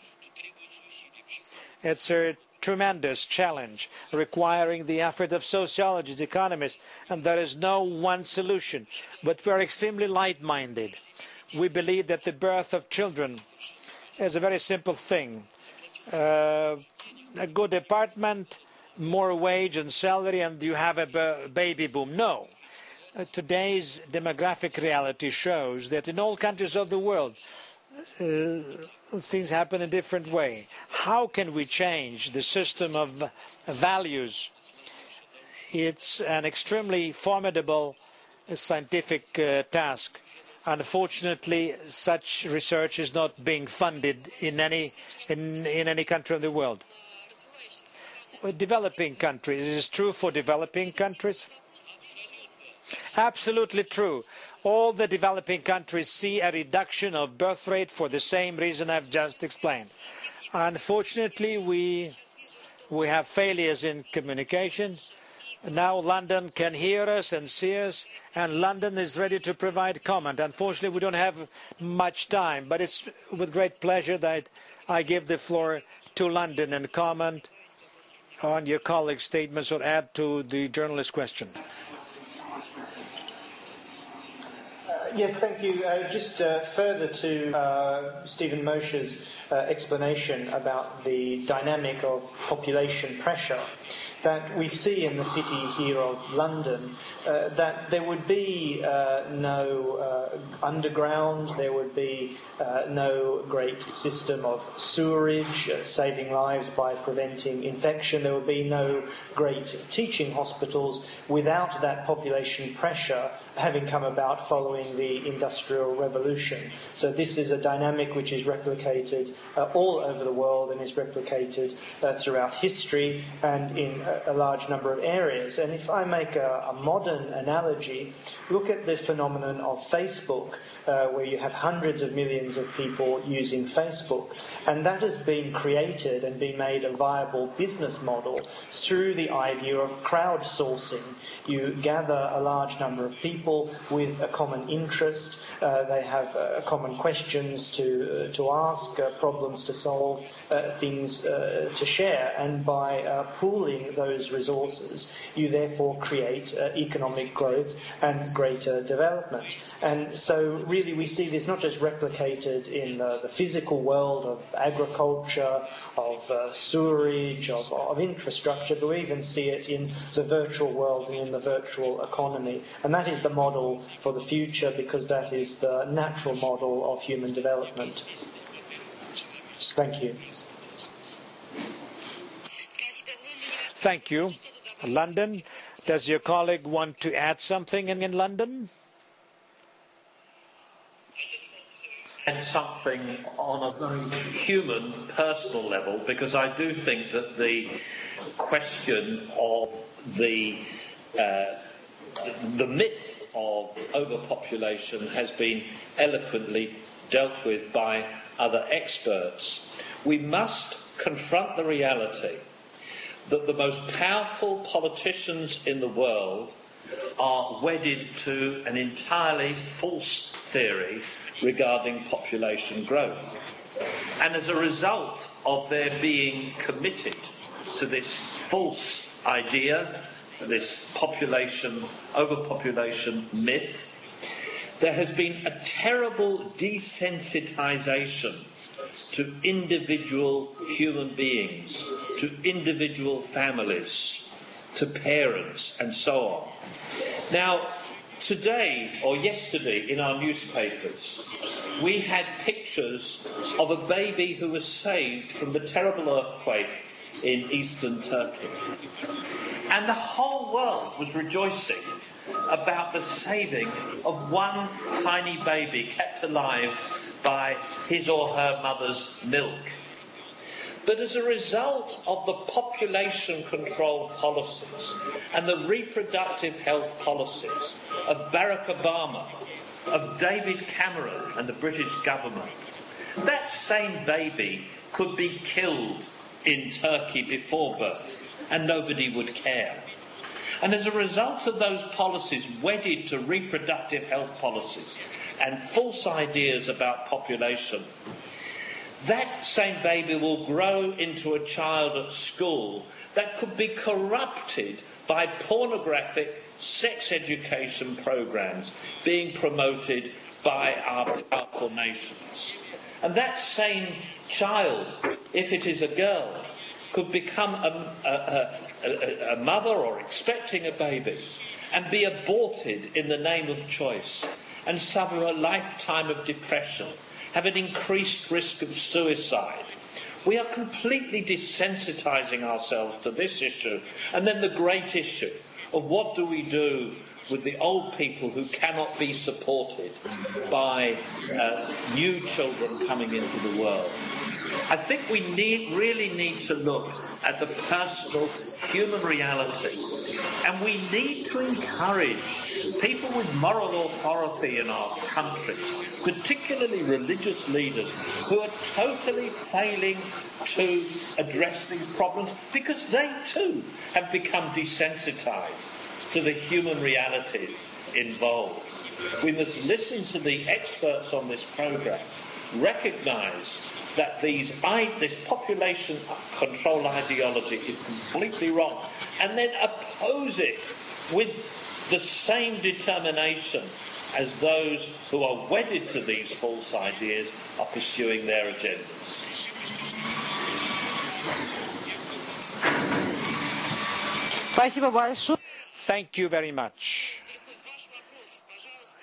It's a tremendous challenge requiring the effort of sociologists, economists, and there is no one solution. But we are extremely light-minded. We believe that the birth of children is a very simple thing. A good apartment, more wage and salary, and you have a baby boom. No. Today's demographic reality shows that in all countries of the world, things happen a different way. How can we change the system of values? It's an extremely formidable scientific task. Unfortunately, such research is not being funded in any country in the world. Developing countries, is it true for developing countries? Absolutely true. All the developing countries see a reduction of birth rate for the same reason I've just explained. Unfortunately, we have failures in communication. Now London can hear us and see us, and London is ready to provide comment. Unfortunately, we don't have much time, but it's with great pleasure that I give the floor to London and comment on your colleague's statements or add to the journalist's question. Yes, thank you. Just further to Stephen Mosher's explanation about the dynamic of population pressure that we see in the city here of London, that there would be no underground, there would be no great system of sewerage saving lives by preventing infection, there would be no great teaching hospitals without that population pressure having come about following the Industrial Revolution. So this is a dynamic which is replicated all over the world and is replicated throughout history and in a large number of areas. And if I make a modern analogy, look at the phenomenon of Facebook, where you have hundreds of millions of people using Facebook. And that has been created and been made a viable business model through the idea of crowdsourcing. You gather a large number of people with a common interest. They have common questions to ask, problems to solve, things to share. And by pooling those resources, you therefore create economic growth and greater development. And so really we see this not just replicated in the physical world of agriculture, of sewerage, of infrastructure, but we even see it in the virtual world and in the virtual economy. And that is the model for the future, because that is the natural model of human development. Thank you. Thank you. London, does your colleague want to add something in London? And something on a very human, personal level, because I do think that the question of the myth of overpopulation has been eloquently dealt with by other experts. We must confront the reality that the most powerful politicians in the world are wedded to an entirely false theory regarding population growth. And as a result of their being committed to this false idea, this overpopulation myth, there has been a terrible desensitization to individual human beings, to individual families, to parents, and so on. Now, today or yesterday in our newspapers, we had pictures of a baby who was saved from the terrible earthquake in eastern Turkey. And the whole world was rejoicing about the saving of one tiny baby kept alive by his or her mother's milk. But as a result of the population control policies and the reproductive health policies of Barack Obama, of David Cameron and the British government, that same baby could be killed in Turkey before birth and nobody would care. And as a result of those policies wedded to reproductive health policies and false ideas about population, that same baby will grow into a child at school that could be corrupted by pornographic sex education programs being promoted by our powerful nations. And that same child, if it is a girl, could become a mother or expecting a baby and be aborted in the name of choice and suffer a lifetime of depression, have an increased risk of suicide. We are completely desensitizing ourselves to this issue. And then the great issue of what do we do with the old people who cannot be supported by new children coming into the world. I think we really need to look at the personal human reality, and we need to encourage people with moral authority in our countries, particularly religious leaders, who are totally failing to address these problems because they too have become desensitized to the human realities involved. We must listen to the experts on this program, recognise that this population control ideology is completely wrong, and then oppose it with the same determination as those who are wedded to these false ideas are pursuing their agendas. Thank you very much.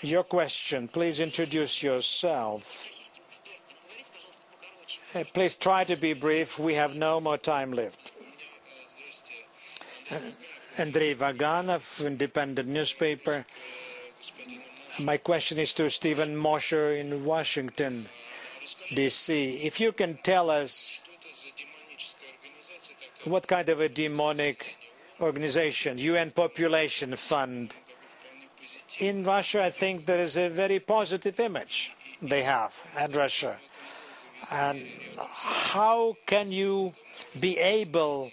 Your question, please introduce yourself. Please try to be brief. We have no more time left. Andrei Vaganov, independent newspaper. My question is to Stephen Mosher in Washington, D.C. If you can tell us what kind of a demonic organization, UN Population Fund. In Russia, I think there is a very positive image they have at Russia. And how can you be able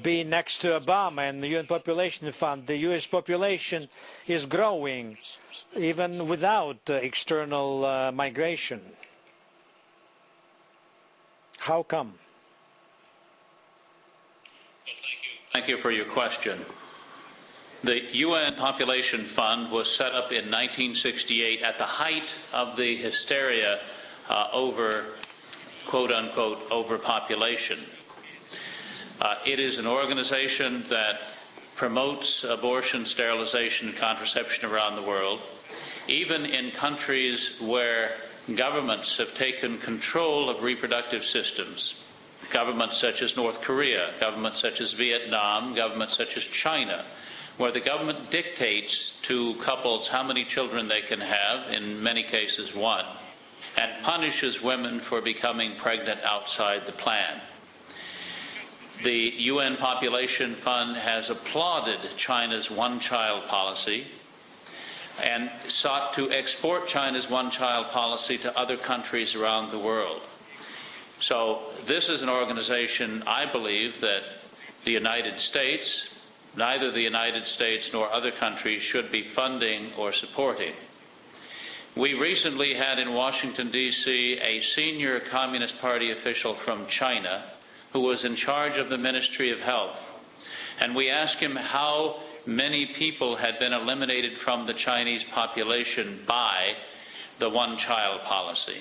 be next to Obama and the UN Population Fund? The US population is growing even without external migration. How come? Thank you for your question. The UN Population Fund was set up in 1968 at the height of the hysteria over, quote-unquote, overpopulation. It is an organization that promotes abortion, sterilization, and contraception around the world, even in countries where governments have taken control of reproductive systems. Governments such as North Korea, governments such as Vietnam, governments such as China, where the government dictates to couples how many children they can have, in many cases one, and punishes women for becoming pregnant outside the plan. The UN Population Fund has applauded China's one-child policy and sought to export China's one-child policy to other countries around the world. So this is an organization, I believe, that the United States, neither the United States nor other countries, should be funding or supporting. We recently had in Washington, D.C., a senior Communist Party official from China who was in charge of the Ministry of Health. And we asked him how many people had been eliminated from the Chinese population by the one-child policy.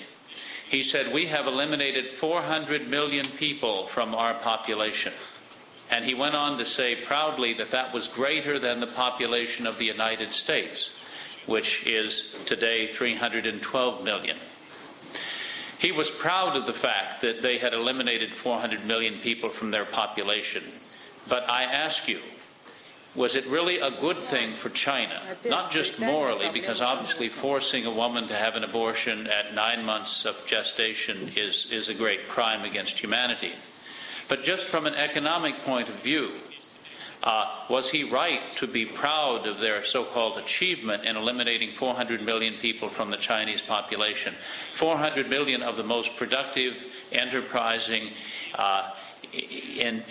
He said, we have eliminated 400 million people from our population. And he went on to say proudly that that was greater than the population of the United States, which is today 312 million. He was proud of the fact that they had eliminated 400 million people from their population. But I ask you, was it really a good thing for China? Not just morally, because obviously forcing a woman to have an abortion at 9 months of gestation is a great crime against humanity. But just from an economic point of view, was he right to be proud of their so-called achievement in eliminating 400 million people from the Chinese population? 400 million of the most productive, enterprising, in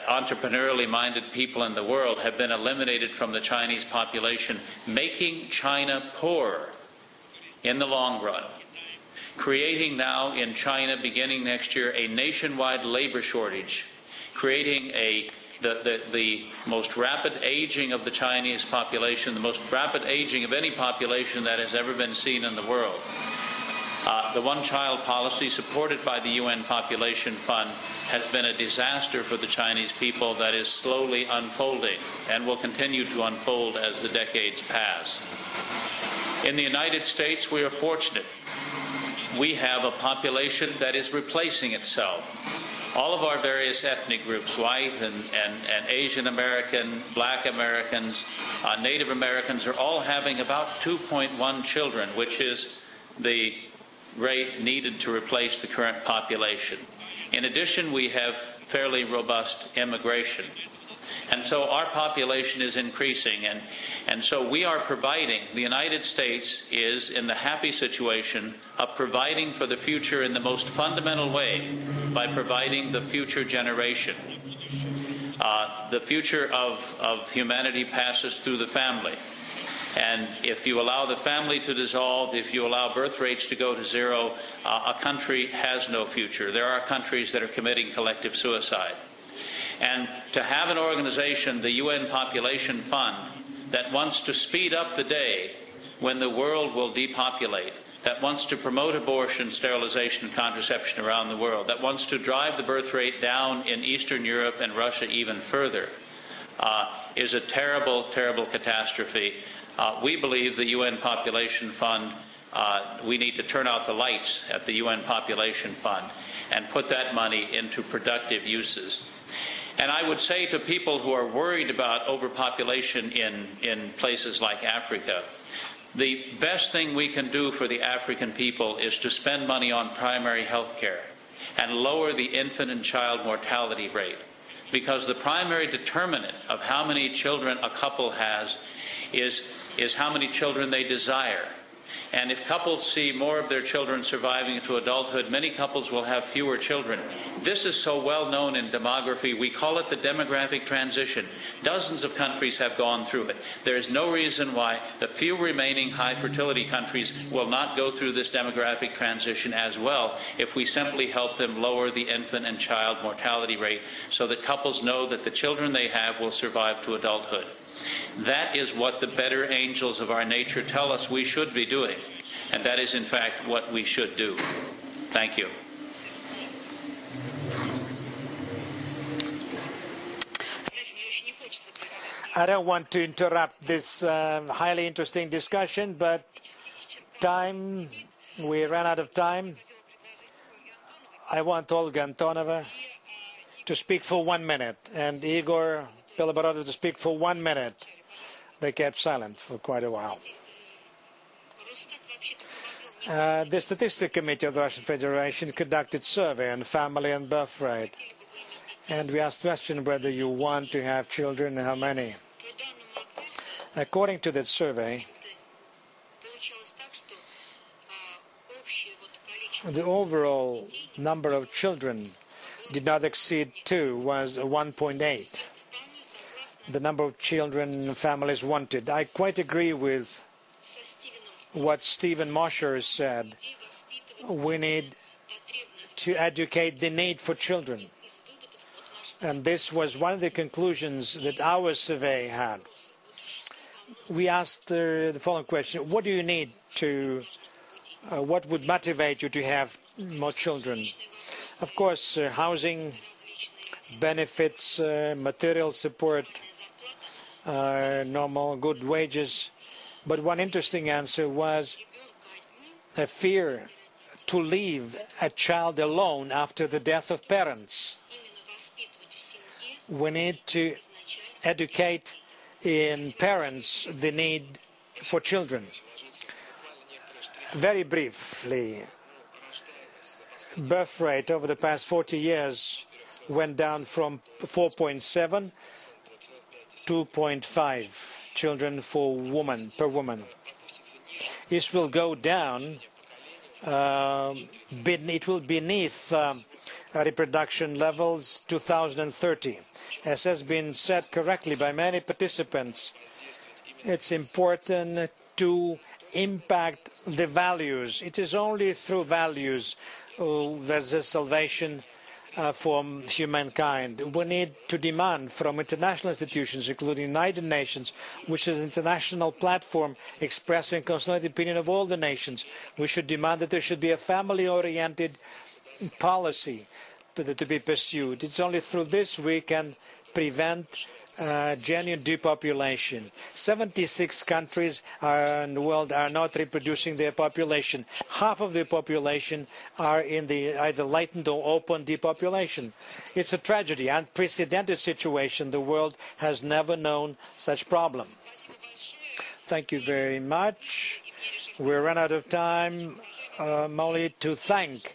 entrepreneurially minded people in the world have been eliminated from the Chinese population, making China poorer in the long run, creating now in China, beginning next year, a nationwide labor shortage, creating the most rapid aging of the Chinese population, the most rapid aging of any population that has ever been seen in the world. The one-child policy supported by the UN Population Fund has been a disaster for the Chinese people that is slowly unfolding and will continue to unfold as the decades pass. In the United States, we are fortunate. We have a population that is replacing itself. All of our various ethnic groups, white and Asian American, black Americans, Native Americans, are all having about 2.1 children, which is the rate needed to replace the current population. In addition, we have fairly robust immigration. And so our population is increasing, and so we are providing, the United States is in the happy situation of providing for the future in the most fundamental way by providing the future generation. The future of humanity passes through the family. And if you allow the family to dissolve, if you allow birth rates to go to zero, a country has no future. There are countries that are committing collective suicide. And to have an organization, the UN Population Fund, that wants to speed up the day when the world will depopulate, that wants to promote abortion, sterilization, and contraception around the world, that wants to drive the birth rate down in Eastern Europe and Russia even further, is a terrible, terrible catastrophe. We believe the UN Population Fund, we need to turn out the lights at the UN Population Fund and put that money into productive uses. And I would say to people who are worried about overpopulation in places like Africa, the best thing we can do for the African people is to spend money on primary health care and lower the infant and child mortality rate. Because the primary determinant of how many children a couple has is how many children they desire. And if couples see more of their children surviving to adulthood, many couples will have fewer children. This is so well known in demography. We call it the demographic transition. Dozens of countries have gone through it. There is no reason why the few remaining high fertility countries will not go through this demographic transition as well if we simply help them lower the infant and child mortality rate so that couples know that the children they have will survive to adulthood. That is what the better angels of our nature tell us we should be doing. And that is, in fact, what we should do. Thank you. I don't want to interrupt this highly interesting discussion, but we ran out of time. I want Olga Antonova to speak for 1 minute and Igor Beloborodov to speak for 1 minute. They kept silent for quite a while. The Statistics Committee of the Russian Federation conducted a survey on family and birth rate. And we asked the question whether you want to have children and how many. According to that survey, the overall number of children did not exceed 2, was 1.8. The number of children and families wanted. I quite agree with what Stephen Mosher said. We need to educate the need for children. And this was one of the conclusions that our survey had. We asked the following question: what do you need to, what would motivate you to have more children? Of course, housing, benefits, material support, normal good wages. But one interesting answer was a fear to leave a child alone after the death of parents. We need to educate in parents the need for children. Very briefly, birth rate over the past 40 years went down from 4.7 to 2.5 children per woman. This will go down. It will beneath reproduction levels 2030. As has been said correctly by many participants, it's important to impact the values. It is only through values there's a salvation for humankind. We need to demand from international institutions, including the United Nations, which is an international platform expressing consolidated opinion of all the nations. We should demand that there should be a family-oriented policy to be pursued. It's only through this we can prevent genuine depopulation. 76 countries in the world are not reproducing their population. Half of the population are in the either latent or open depopulation. It's a tragedy, unprecedented situation. The world has never known such problem. Thank you very much. We ran out of time. Only to thank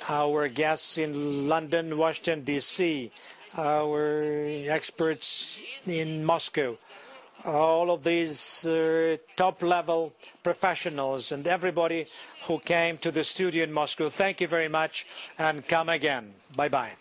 our guests in London, Washington, D.C., our experts in Moscow, all of these top-level professionals and everybody who came to the studio in Moscow. Thank you very much and come again. Bye-bye.